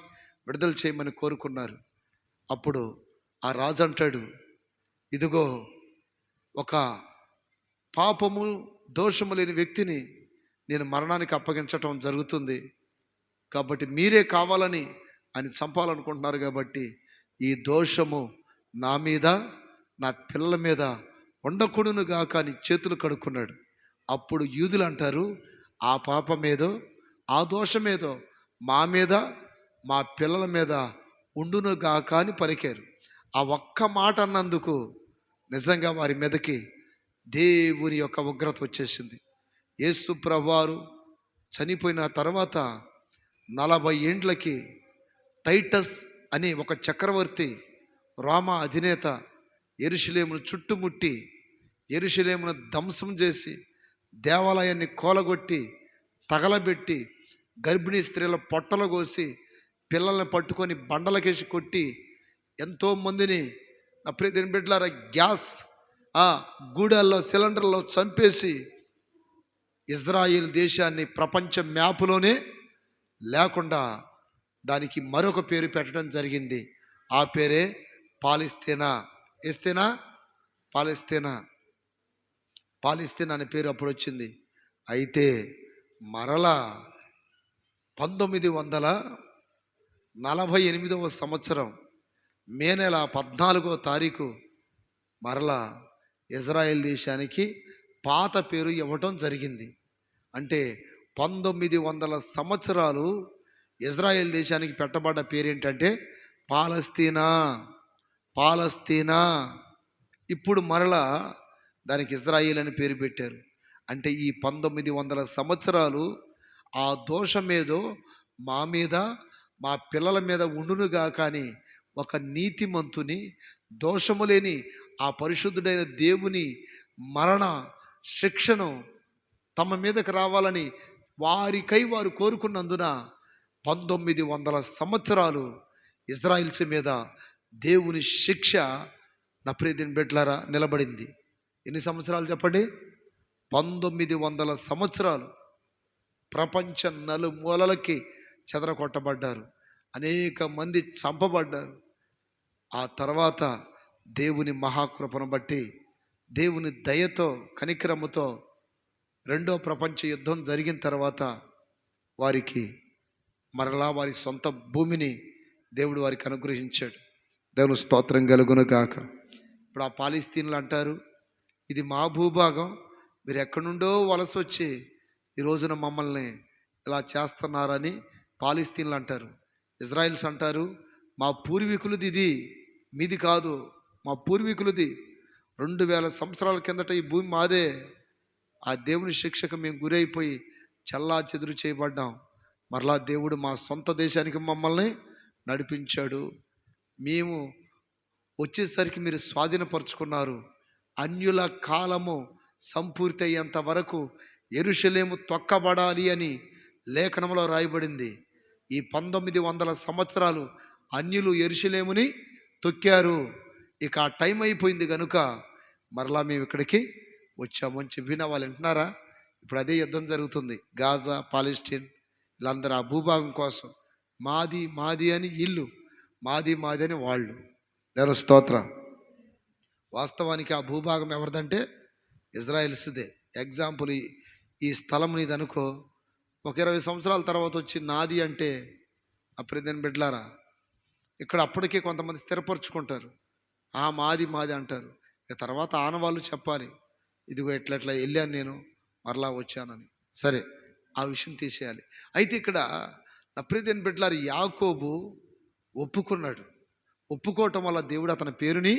విడుదల చేయమని కోరుకున్నారు. అప్పుడు ఆ రాజు అంటాడు, ఇదిగో ఒక పాపము దోషము లేని వ్యక్తిని నేను మరణానికి అప్పగించటం జరుగుతుంది, కాబట్టి మీరే కావాలని ఆయన చంపాలనుకుంటున్నారు, కాబట్టి ఈ దోషము నా మీద నా పిల్లల మీద ఉండకూడనుగా కానీ చేతులు కడుక్కున్నాడు. అప్పుడు యూదులు అంటారు, ఆ పాపమేదో ఆ దోషమేదో మా మీద మా పిల్లల మీద ఉండునుగా కానీ పలికారు. ఆ ఒక్క మాట అన్నందుకు నిజంగా వారి మీదకి దేవుని యొక్క ఉగ్రత వచ్చేసింది. యేసు ప్రభువారు చనిపోయిన తర్వాత 40 ఏండ్లకి టైటస్ అనే ఒక చక్రవర్తి, రోమా అధినేత యెరూషలేమును చుట్టుముట్టి యెరూషలేమును ధ్వంసం చేసి దేవాలయాన్ని కూలగొట్టి తగలబెట్టి గర్భిణీ స్త్రీల పొట్టలు కోసి పిల్లల్ని పట్టుకొని బండలకేసి కొట్టి ఎంతోమందిని నా ప్రియ దేవుని బిడ్డలారా గ్యాస్ గూడాల్లో సిలిండర్లో చంపేసి ఇజ్రాయేల్ దేశాన్ని ప్రపంచ మ్యాప్లోనే లేకుండా దానికి మరొక పేరు పెట్టడం జరిగింది. ఆ పేరే పాలిస్తీనా. పాలిస్తీనా అనే పేరు అప్పుడు వచ్చింది. అయితే మరలా 1948వ సంవత్సరం మే నెల 14వ తారీఖు మరలా ఇజ్రాయెల్ దేశానికి పాత పేరు ఇవ్వటం జరిగింది. అంటే 1900 సంవత్సరాలు ఇజ్రాయెల్ దేశానికి పెట్టబడ్డ పేరు ఏంటంటే పాలస్తీనా. ఇప్పుడు మరలా దానికి ఇజ్రాయిల్ అని పేరు పెట్టారు. అంటే ఈ 1900 సంవత్సరాలు ఆ దోషమేదో మా మీద మా పిల్లల మీద ఉండునుగా కానీ ఒక నీతిమంతుని, దోషము లేని ఆ పరిశుద్ధుడైన దేవుని మరణ శిక్షను తమ మీదకి రావాలని వారికై వారు కోరుకున్నందున 1900 సంవత్సరాలు ఇజ్రాయిల్స్ మీద దేవుని శిక్ష నా ప్రియ దేవుని బిడ్డలారా నిలబడింది. ఎన్ని సంవత్సరాలు చెప్పండి? 1900 సంవత్సరాలు ప్రపంచ నలుమూలలకి చెదరగొట్టబడ్డారు, అనేక మంది చంపబడ్డారు. ఆ తర్వాత దేవుని మహాకృపను బట్టి, దేవుని దయతో కనికరముతో రెండో ప్రపంచ యుద్ధం జరిగిన తర్వాత వారికి మరలా వారి సొంత భూమిని దేవుడు వారికి అనుగ్రహించాడు. దేవుని స్తోత్రం కలుగును గాక. ఇప్పుడు ఆ పాలిస్తీన్లు అంటారు, ఇది మా భూభాగం, మీరు ఎక్కడి నుండో వలస వచ్చి ఈ రోజున మమ్మల్ని ఇలా చేస్తున్నారని పాలిస్తీన్లు అంటారు. ఇజ్రాయిల్స్ అంటారు, మా పూర్వీకులది ఇది, మీది కాదు, మా పూర్వీకులది. 2000 సంవత్సరాల కిందట ఈ భూమి మాదే. ఆ దేవుని శిక్షకు మేము గురైపోయి చల్లా చెదురు చేయబడ్డాం. మరలా దేవుడు మా సొంత దేశానికి మమ్మల్ని నడిపించాడు. మేము వచ్చేసరికి మీరు స్వాధీనపరుచుకున్నారు. అన్యుల కాలము సంపూర్తి అయ్యేంత వరకు యెరూషలేము తొక్కబడాలి అని లేఖనంలో రాయబడింది. ఈ 1900 సంవత్సరాలు అన్యులు యెరూషలేముని తొక్కారు. ఇక ఆ టైం అయిపోయింది కనుక మరలా మేము ఇక్కడికి వచ్చామని చెప్పిన వాళ్ళు వింటున్నారా? ఇప్పుడు అదే యుద్ధం జరుగుతుంది. గాజా, పాలెస్తీన్ వీళ్ళందరూ ఆ భూభాగం కోసం మాది మాది అని ఇల్లు, మాది మాది అని వాళ్ళు. దేవుని స్తోత్రం. వాస్తవానికి ఆ భూభాగం ఎవరిదంటే ఇజ్రాయిల్స్దే. ఎగ్జాంపుల్, ఈ స్థలం నీది అనుకో, ఒక 20 సంవత్సరాల తర్వాత వచ్చి నాది అంటే ఆ ప్రియమైన బిడ్డలారా, ఇక్కడ అప్పటికే కొంతమంది స్థిరపరుచుకుంటారు. మాది మాది అంటారు. ఇక తర్వాత ఆనవాళ్ళు చెప్పాలి, ఇదిగో ఎట్లా వెళ్ళాను నేను, మరలా వచ్చానని. సరే, ఆ విషయం తీసేయాలి. అయితే ఇక్కడ నా ప్రియమైన బిడ్డలారా, యాకోబు ఒప్పుకున్నాడు. ఒప్పుకోవటం వల్ల దేవుడు అతని పేరుని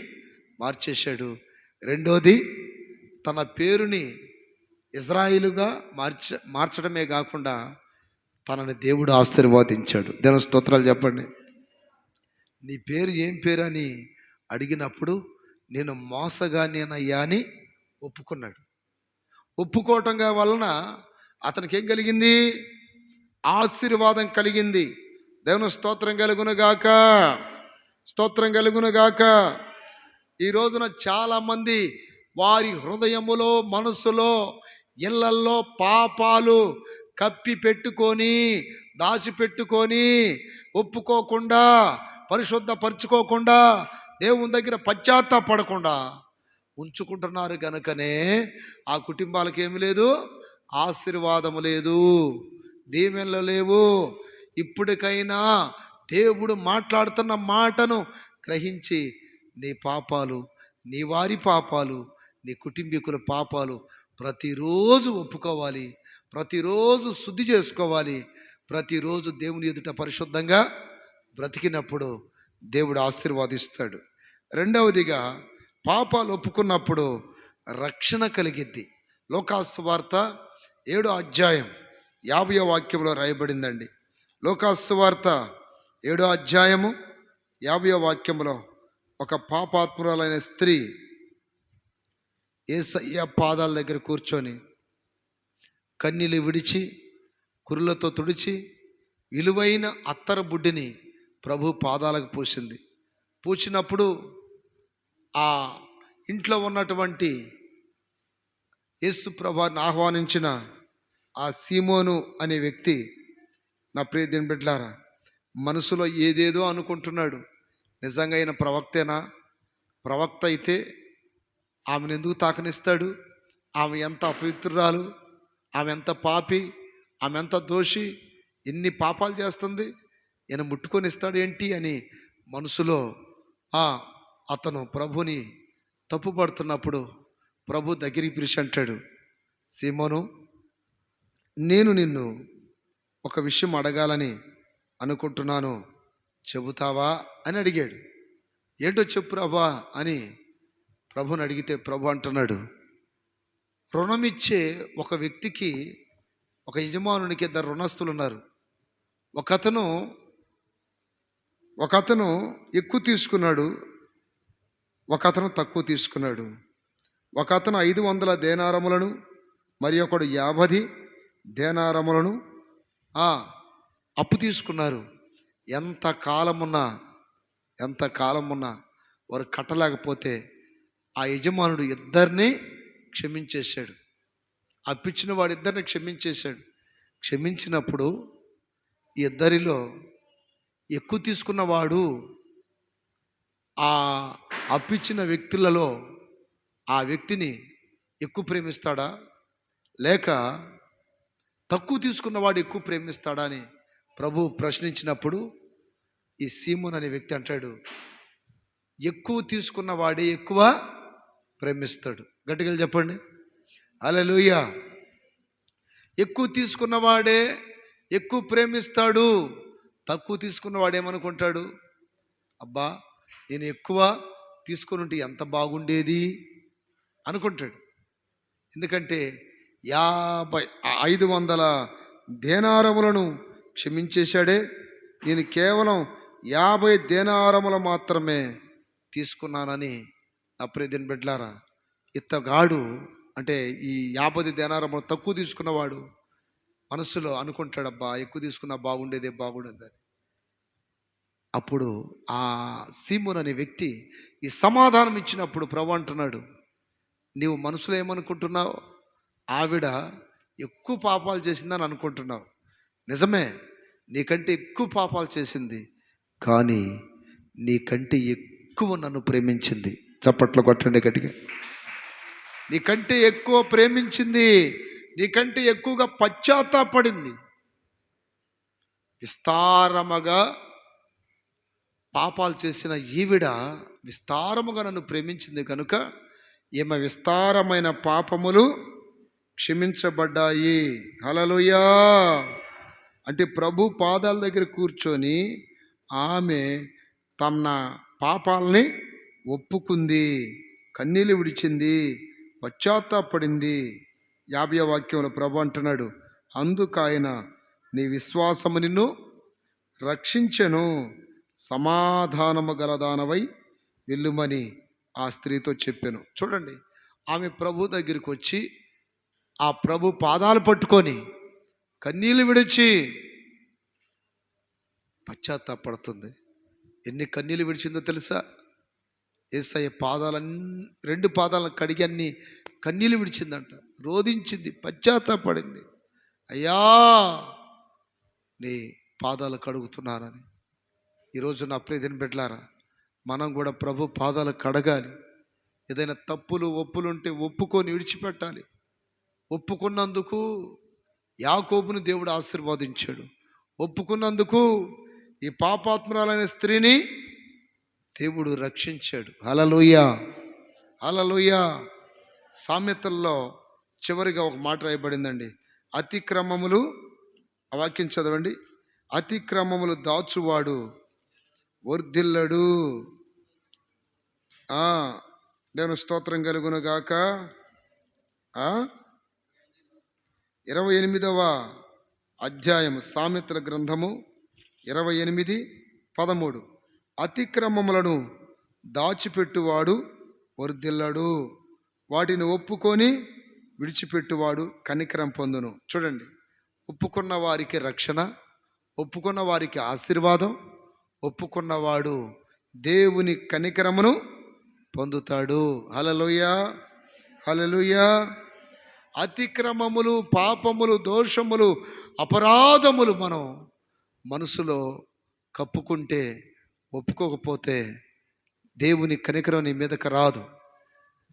మార్చేశాడు. రెండోది, తన పేరుని ఇజ్రాయిలుగా మార్చడమే కాకుండా తనని దేవుడు ఆశీర్వదించాడు. దేవుని స్తోత్రాలు చెప్పండి. నీ పేరు ఏం పేరు అని అడిగినప్పుడు నేను మోసగానేనయ్యా అని ఒప్పుకున్నాడు. ఒప్పుకోవటం వలన అతనికి ఏం కలిగింది? ఆశీర్వాదం కలిగింది. దేవుని స్తోత్రం కలుగునుగాక, స్తోత్రం కలుగునుగాక. ఈ రోజున చాలామంది వారి హృదయములో, మనసులో, ఇళ్లల్లో పాపాలు కప్పి పెట్టుకొని, దాచిపెట్టుకొని, ఒప్పుకోకుండా, పరిశుద్ధపరచుకోకుండా, దేవుని దగ్గర పశ్చాత్తాపడకుండా ఉంచుకుంటున్నారు కనుకనే ఆ కుటుంబాలకు ఏమి లేదు, ఆశీర్వాదము లేదు, దీవెనలు లేవు. ఇప్పటికైనా దేవుడు మాట్లాడుతున్న మాటను గ్రహించి నీ పాపాలు, నీ వారి పాపాలు, నీ కుటుంబీకుల పాపాలు ప్రతిరోజు ఒప్పుకోవాలి, ప్రతిరోజు శుద్ధి చేసుకోవాలి. ప్రతిరోజు దేవుని ఎదుట పరిశుద్ధంగా బ్రతికినప్పుడు దేవుడు ఆశీర్వాదిస్తాడు. రెండవదిగా, పాపాలు ఒప్పుకున్నప్పుడు రక్షణ కలిగిద్ది. లోకాసు వార్త 7వ అధ్యాయం 50వ వాక్యంలో రాయబడిందండి. లోకాసు వార్త 7వ అధ్యాయము 50వ వాక్యంలో ఒక పాపాత్మురాలైన స్త్రీ యేసయ్య పాదాల దగ్గర కూర్చొని కన్నీళ్ళు విడిచి, కురులతో తుడిచి, విలువైన అత్తరు బుడ్డిని ప్రభు పాదాలకు పూసింది. పూసినప్పుడు ఆ ఇంట్లో ఉన్నటువంటి యేసు ప్రభువుని ఆహ్వానించిన ఆ సీమోను అనే వ్యక్తి, నా ప్రియ దేవుని బిడ్డలారా, మనసులో ఏదేదో అనుకుంటున్నాడు. నిజంగా ఆయన ప్రవక్తేనా? ప్రవక్త అయితే ఆమెను ఎందుకు తాకనిస్తాడు? ఆమె ఎంత అపవిత్రురాలు, ఆమె ఎంత పాపి, ఆమె ఎంత దోషి, ఎన్ని పాపాలు చేస్తుంది, ఈయన ముట్టుకొని ఇస్తాడు ఏంటి అని మనసులో అతను ప్రభుని తప్పుపడుతున్నప్పుడు ప్రభు దగ్గరికి పిలిచి అంటాడు, సీమోను, నేను నిన్ను ఒక విషయం అడగాలని అనుకుంటున్నాను, చెబుతావా అని అడిగాడు. ఏంటో చెప్పు ప్రభా అని ప్రభుని అడిగితే ప్రభు అంటున్నాడు, రుణమిచ్చే ఒక వ్యక్తికి, ఒక యజమానునికి 2 రుణస్తులు ఉన్నారు. ఒక అతను ఎక్కువ తీసుకున్నాడు, ఒక అతను తక్కువ తీసుకున్నాడు. ఒక అతను 500 దేనారములను, మరి ఒకడు 50 దేనారములను అప్పు తీసుకున్నారు. ఎంత కాలమున్నా వారు కట్టలేకపోతే ఆ యజమానుడు ఇద్దరిని క్షమించేశాడు. అప్పిచ్చిన వాడు ఇద్దరిని క్షమించేశాడు. క్షమించినప్పుడు ఈ ఇద్దరిలో ఎక్కువ తీసుకున్నవాడు ఆ అప్పిచ్చిన వ్యక్తులలో ఆ వ్యక్తిని ఎక్కువ ప్రేమిస్తాడా, లేక తక్కువ తీసుకున్నవాడు ఎక్కువ ప్రేమిస్తాడా అని ప్రభు ప్రశ్నించినప్పుడు ఈ సీమోను అనే వ్యక్తి అంటాడు, ఎక్కువ తీసుకున్నవాడే ఎక్కువ ప్రేమిస్తాడు. గట్టిగా చెప్పండి హల్లెలూయా. ఎక్కువ తీసుకున్నవాడే ఎక్కువ ప్రేమిస్తాడు. తక్కువ తీసుకున్నవాడు ఏమనుకుంటాడు, అబ్బా నేను ఎక్కువ తీసుకుని ఉంటే ఎంత బాగుండేది అనుకుంటాడు. ఎందుకంటే 500 దేనారములను క్షమించేశాడే, నేను కేవలం 50 దేనారములు మాత్రమే తీసుకున్నానని. నా ప్రియమైన బిడ్డలారా, ఇత్తగాడు అంటే ఈ 50 దేనారములు తక్కువ తీసుకున్నవాడు మనసులో అనుకుంటాడు, అబ్బా ఎక్కువ తీసుకున్నా బాగుండేది. అప్పుడు ఆ సీమోను అనే వ్యక్తి ఈ సమాధానం ఇచ్చినప్పుడు ప్రభు అంటున్నాడు, నీవు మనసులో ఏమనుకుంటున్నావు? ఆవిడ ఎక్కువ పాపాలు చేసిందని అనుకుంటున్నావు. నిజమే, నీకంటే ఎక్కువ పాపాలు చేసింది, కానీ నీకంటే ఎక్కువ నన్ను ప్రేమించింది. చప్పట్లు కొట్టండి గట్టిగా. నీకంటే ఎక్కువ ప్రేమించింది, నీకంటే ఎక్కువగా పశ్చాత్తాపడింది. విస్తారముగా పాపాలు చేసిన ఈవిడ విస్తారముగా నన్ను ప్రేమించింది కనుక ఈమె విస్తారమైన పాపములు క్షమించబడ్డాయి. హల్లెలూయా. అంటే ప్రభు పాదాల దగ్గర కూర్చొని ఆమె తన పాపాలని ఒప్పుకుంది, కన్నీళ్ళు విడిచింది, పశ్చాత్తాపడింది. 50వ వాక్యంలో ప్రభు అంటున్నాడు, అందుకాయన నీ విశ్వాసము నిన్ను రక్షించెను, సమాధానము గలదానవై వెళ్ళుమని ఆ స్త్రీతో చెప్పాను. చూడండి, ఆమె ప్రభు దగ్గరికి వచ్చి ఆ ప్రభు పాదాలు పట్టుకొని కన్నీళ్ళు విడిచి పశ్చాత్తాపడుతుంది. ఎన్ని కన్నీళ్ళు విడిచిందో తెలుసా? యేసయ్య రెండు పాదాలను కడిగి అన్ని కన్నీళ్ళు విడిచిందంట, రోదించింది, పశ్చాత్తాపడింది. అయ్యా నీ పాదాలు కడుగుతున్నానని. ఈరోజు నా ప్రియని బిడ్డలారా, మనం కూడా ప్రభు పాదాలు కడగాలి. ఏదైనా తప్పులు ఒప్పులుంటే ఒప్పుకొని విడిచిపెట్టాలి. ఒప్పుకున్నందుకు యాకోబును దేవుడు ఆశీర్వదించాడు. ఒప్పుకున్నందుకు ఈ పాపాత్మురాలైన స్త్రీని దేవుడు రక్షించాడు. హల్లెలూయా, హల్లెలూయా. సామెతల్లో చివరిగా ఒక మాట రాయబడిందండి, అతిక్రమములు, ఆ వాక్యం చదవండి, అతిక్రమములు దాచువాడు వర్ధిల్లడు. దేవుని స్తోత్రం కలుగును గాక. 28వ అధ్యాయం సామెతల గ్రంథము 28:13. అతిక్రమములను దాచిపెట్టువాడు వర్ధిల్లడు, వాటిని ఒప్పుకొని విడిచిపెట్టువాడు కనికరం పొందును. చూడండి, ఒప్పుకున్న వారికి రక్షణ, ఒప్పుకున్న వారికి ఆశీర్వాదం, ఒప్పుకున్నవాడు దేవుని కనికరమును పొందుతాడు. హల్లెలూయా, హల్లెలూయా. అతిక్రమములు, పాపములు, దోషములు, అపరాధములు మనం మనసులో కప్పుకుంటే, ఒప్పుకోకపోతే దేవుని కనికరం నీ మీదకి రాదు.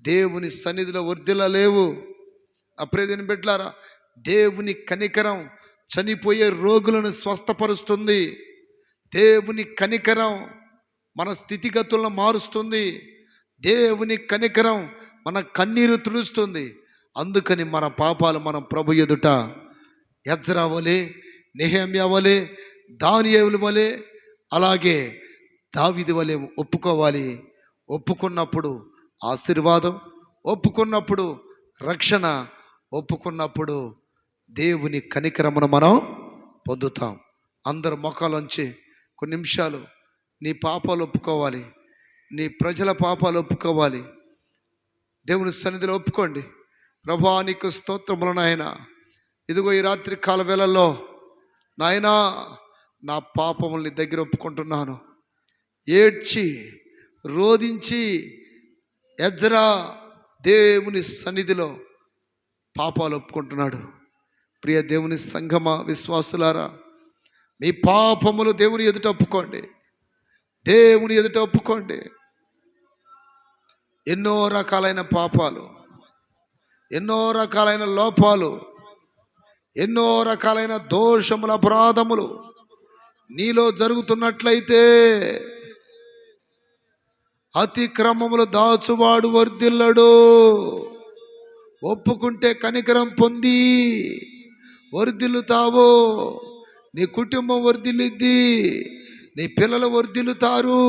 దేవుని సన్నిధిలో వర్ధిల్లలేవు. అప్రియదేని బిడ్డలారా, దేవుని కనికరం చనిపోయే రోగులను స్వస్థపరుస్తుంది. దేవుని కనికరం మన స్థితిగతులను మారుస్తుంది. దేవుని కనికరం మన కన్నీరు తుడుస్తుంది. అందుకని మన పాపాలు మనం ప్రభు ఎదుట ఎజ్రా వలె, నెహెమ్యా వలె, దానియేలు వలె, అలాగే దావీదు వలె ఒప్పుకోవాలి. ఒప్పుకున్నప్పుడు ఆశీర్వాదం, ఒప్పుకున్నప్పుడు రక్షణ, ఒప్పుకున్నప్పుడు దేవుని కనికరమును మనం పొందుతాం. అందరు మొక్కలోంచి కొన్ని నిమిషాలు నీ పాపాలు ఒప్పుకోవాలి, నీ ప్రజల పాపాలు ఒప్పుకోవాలి. దేవుని సన్నిధిలో ఒప్పుకోండి. ప్రభువా నీకు స్తోత్రములు నాయన. ఇదిగో ఈ రాత్రి కాల వేళల్లో నాయనా నా పాపముల్ని దగ్గర ఒప్పుకుంటున్నాను. ఏడ్చి రోదించి ఎజ్రా దేవుని సన్నిధిలో పాపాలు ఒప్పుకుంటున్నాడు. ప్రియ దేవుని సంఘమా, విశ్వాసులారా, మీ పాపములు దేవుని ఎదుట ఒప్పుకోండి. దేవుని ఎదుట ఒప్పుకోండి. ఎన్నో రకాలైన పాపాలు, ఎన్నో రకాలైన లోపాలు, ఎన్నో రకాలైన దోషముల, అపరాధములు నీలో జరుగుతున్నట్లయితే అతిక్రమములు దాచువాడు వర్ధిల్లడు. ఒప్పుకుంటే కనికరం పొంది వర్ధిల్లుతావు. నీ కుటుంబం వర్ధిల్లిద్ది, నీ పిల్లలు వర్ధిల్లుతారు,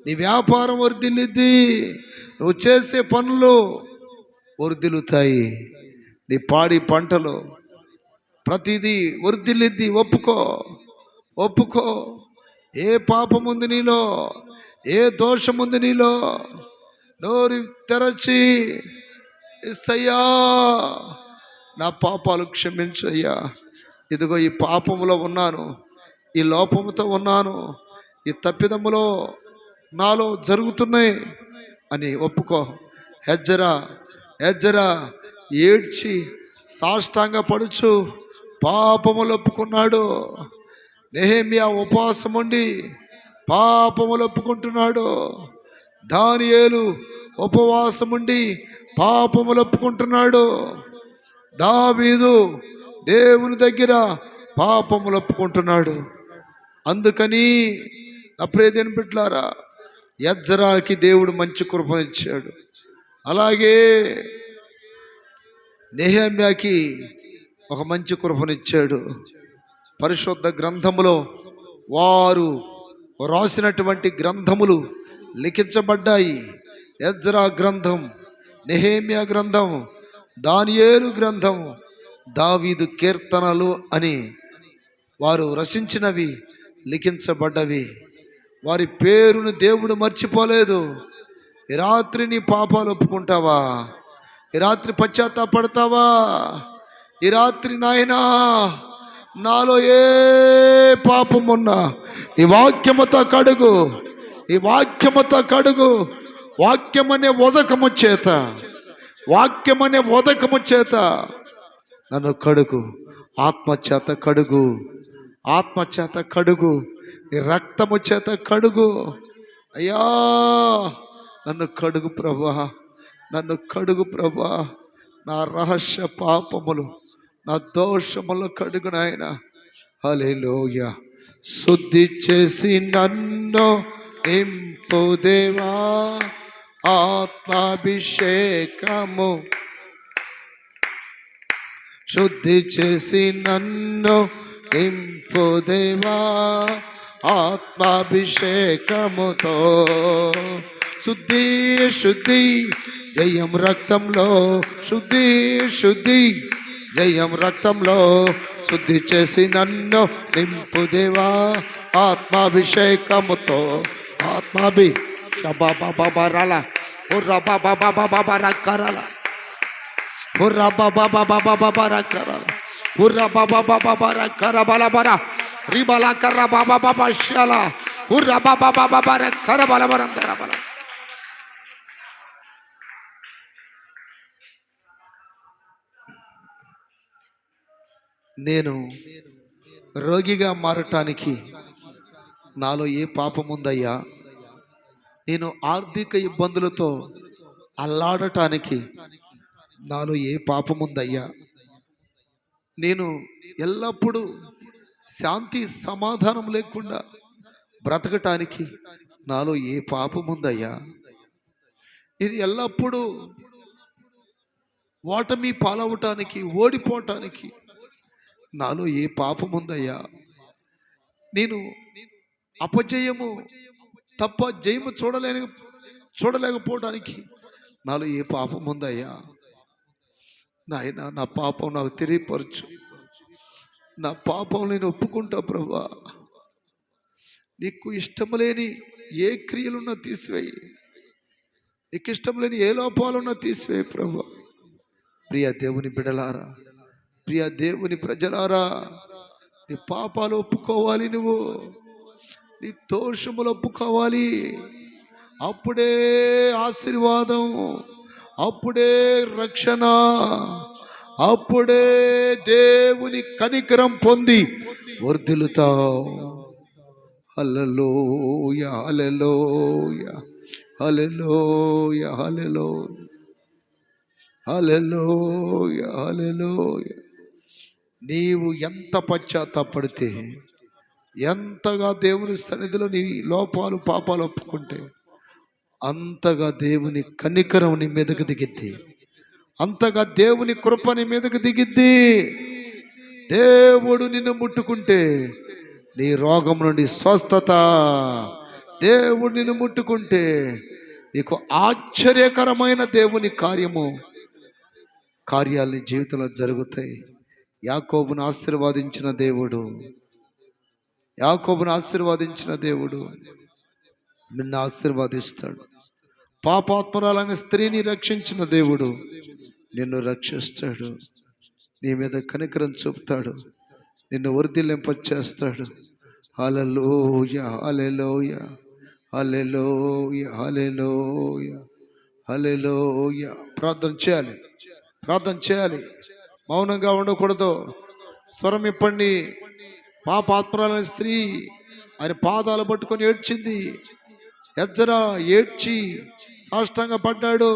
నీ వ్యాపారం వర్ధిల్లిద్ది, నువ్వు చేసే పనులు వర్ధిల్లుతాయి, నీ పాడి పంటలు ప్రతిదీ వర్ధిల్లిద్ది. ఒప్పుకో, ఒప్పుకో. ఏ పాపం ఉంది నీలో, ఏ దోషం ఉంది నీలో, నోరు తెరచి యేసయ్యా నా పాపాలు క్షమించయ్యా, ఇదిగో ఈ పాపములో ఉన్నాను, ఈ లోపముతో ఉన్నాను, ఈ తప్పిదములో నాలో జరుగుతున్నాయి అని ఒప్పుకో. ఎజ్రా ఏడ్చి సాష్టాంగ పడుచు పాపములు ఒప్పుకున్నాడు. నెహెమ్యా ఉపవాసం ఉండి పాపములు ఒప్పుకుంటున్నాడు. దానియేలు ఉపవాసం ఉండి పాపములు ఒప్పుకుంటున్నాడు. దావీదు దేవుని దగ్గర పాపములు ఒప్పుకుంటున్నాడు. అందుకని నా ప్రియదేని బిడ్డలారా, ఎజ్రాకి దేవుడు మంచి కృపనిచ్చాడు. అలాగే నెహెమ్యాకి ఒక మంచి కృపనిచ్చాడు. పరిశుద్ధ గ్రంథములో వారు రాసినటువంటి గ్రంథములు లిఖించబడ్డాయి. ఎజ్రా గ్రంథం, నెహెమ్యా గ్రంథం, దానియేలు గ్రంథం, దావీదు కీర్తనలు అని వారు రచించినవి, లిఖించబడ్డవి. వారి పేరును దేవుడు మర్చిపోలేదు. ఈ రాత్రి నీ పాపాలు ఒప్పుకుంటావా? ఈ రాత్రి పశ్చాత్తాపడతావా? ఈ రాత్రి నాయనా, నాలో ఏ పాపమున్నా ఈ వాక్యముతో కడుగు, ఈ వాక్యముతో కడుగు. వాక్యమనే ఉదకము చేత, వాక్యమనే ఉదకము చేత నన్ను కడుగు. ఆత్మచేత కడుగు, ఆత్మచేత కడుగు, నీ రక్తము చేత కడుగు. అయ్యా నన్ను కడుగు ప్రభా, నన్ను కడుగు ప్రభా. నా రహస్య పాపములు, నా దోషములు కడుగు నాయన. హల్లెలూయా. శుద్ధి చేసి నన్ను నింపు దేవా, ఆత్మాభిషేకము. శుద్ధి చేసి నన్ను నింపు దేవా, ఆత్మాభిషేకముతో. శుద్ధి శుద్ధి జయం రక్తంలో, శుద్ధి శుద్ధి జయం రక్తంలో. శుద్ధి చేసి నన్ను నింపు దేవా, ఆత్మాభిషేకముతో. ఆత్మాభిషేకరాల హుర్రా బాబా బాబా బాబా రక్కరాల, హుర్రా బాబా బాబా బాబా రక్కరాల, హుర్రా బాబా బాబా బాబా రక్కర బల బర రిబల కర్ర బాబా బాబా శాల, హుర్రా బాబా బాబా బాబా రక్కర బల బరం దర బల. నేను రోగిగా మారటానికి నాలో ఏ పాపముందయ్యా? నేను ఆర్థిక ఇబ్బందులతో అల్లాడటానికి నాలో ఏ పాపముందయ్యా? నేను ఎల్లప్పుడూ శాంతి సమాధానం లేకుండా బ్రతకటానికి నాలో ఏ పాపముందయ్యా? నేను ఎల్లప్పుడూ ఓటమి పాలవటానికి, ఓడిపోవటానికి నాలో ఏ పాపముందయ్యా? నేను అపజయము తప్ప జయము చూడలేకపోవడానికి నాలో ఏ పాపముందయ్యా? నాయన, నా పాపం నాకు తెలియపరచు. నా పాపం నేను ఒప్పుకుంటా ప్రభా. నీకు ఇష్టం లేని ఏ క్రియలున్నా తీసివేయి, నీకు ఇష్టం లేని ఏ లోపాలున్నా తీసివేయి ప్రభా. ప్రియ దేవుని బిడలారా, ప్రియ దేవుని ప్రజలారా, నీ పాపాలు ఒప్పుకోవాలి, నువ్వు నీ దోషములు ఒప్పుకోవాలి. అప్పుడే ఆశీర్వాదం, అప్పుడే రక్షణ, అప్పుడే దేవుని కనికరం పొంది వర్ధిల్లుతావు. హల్లెలూయా, హల్లెలూయా, హల్లెలూయా, హల్లెలూయా, హల్లెలూయా, హల్లెలూయా. నీవు ఎంత పశ్చాత్తాపడితే, ఎంతగా దేవుని సన్నిధిలో నీ లోపాలు పాపాలు ఒప్పుకుంటే, అంతగా దేవుని కనికరం నీ మీదకు దిగిద్ది, అంతగా దేవుని కృప నీ మీదకు దిగిద్ది. దేవుడు నిన్ను ముట్టుకుంటే నీ రోగం నుండి స్వస్థత, దేవుడు నిన్ను ముట్టుకుంటే నీకు ఆశ్చర్యకరమైన దేవుని కార్యాలు నీ జీవితంలో జరుగుతాయి. యాకోబును ఆశీర్వదించిన దేవుడు, యాకోబును ఆశీర్వదించిన దేవుడు నిన్ను ఆశీర్వదిస్తాడు. పాపాత్మురాలైన స్త్రీని రక్షించిన దేవుడు నిన్ను రక్షిస్తాడు. నీ మీద కనికరం చూపుతాడు, నిన్ను వర్ధిల్లింపచేస్తాడు. హల్లెలూయా, హల్లెలూయా, హల్లెలూయా, హల్లెలూయా, హల్లెలూయా. ప్రార్థన చేయాలి, ప్రార్థన చేయాలి. మౌనంగా ఉండకూడదు. స్వరం ఇప్పండి. పాపాత్మురాలైన స్త్రీ ఆయన పాదాలు పట్టుకొని ఏడ్చింది. ఎజ్రా ఏడ్చి సాష్టాంగ పడ్డాడు.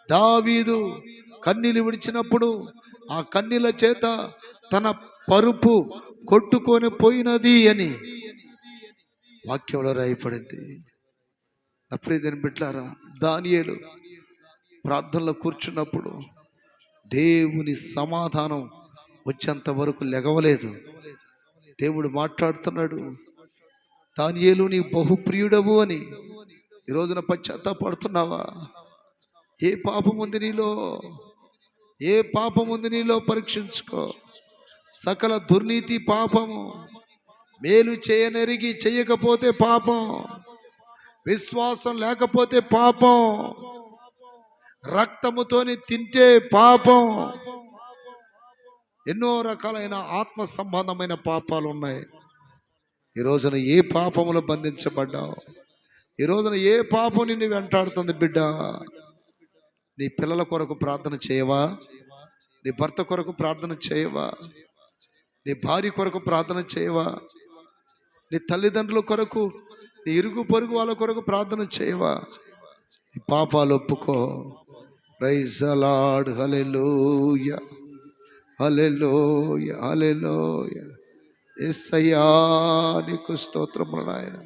దావీదు కన్నీళ్ళు విడిచినప్పుడు ఆ కన్నీళ్ళ చేత తన పరుపు కొట్టుకొని పోయినది అని వాక్యంలో రాయబడింది. నా ప్రియమైన బిడ్డలారా, దానియేలు ప్రార్థనలో కూర్చున్నప్పుడు దేవుని సమాధానం వచ్చేంత వరకు లెగవలేదు. దేవుడు మాట్లాడుతున్నాడు, దానియేలు నీ బహుప్రియుడవు అని. ఈ రోజున పశ్చాత్తాపడుతున్నావా? ఏ పాపం ఉంది నీలో? ఏ పాపం ఉంది నీలో? పరీక్షించుకో. సకల దుర్నీతి పాపము. మేలు చేయనెరిగి చేయకపోతే పాపం, విశ్వాసం లేకపోతే పాపం, రక్తముతోని తింటే పాపం. ఎన్నో రకాలైన ఆత్మ సంబంధమైన పాపాలు ఉన్నాయి. ఈ రోజున ఏ పాపములో బంధించబడ్డావు? ఈ రోజున ఏ పాపం నిన్ను వెంటాడుతుంది? బిడ్డ, నీ పిల్లల కొరకు ప్రార్థన చేయవా? నీ భర్త కొరకు ప్రార్థన చేయవా? నీ భార్య కొరకు ప్రార్థన చేయవా? నీ తల్లిదండ్రుల కొరకు, నీ ఇరుగు పొరుగు వాళ్ళ కొరకు ప్రార్థన చేయవా? నీ పాపాలు ఒప్పుకో. Praise the Lord. Hallelujah, hallelujah, hallelujah. యేసయ్యా నీకు స్తోత్రములు నాయనా.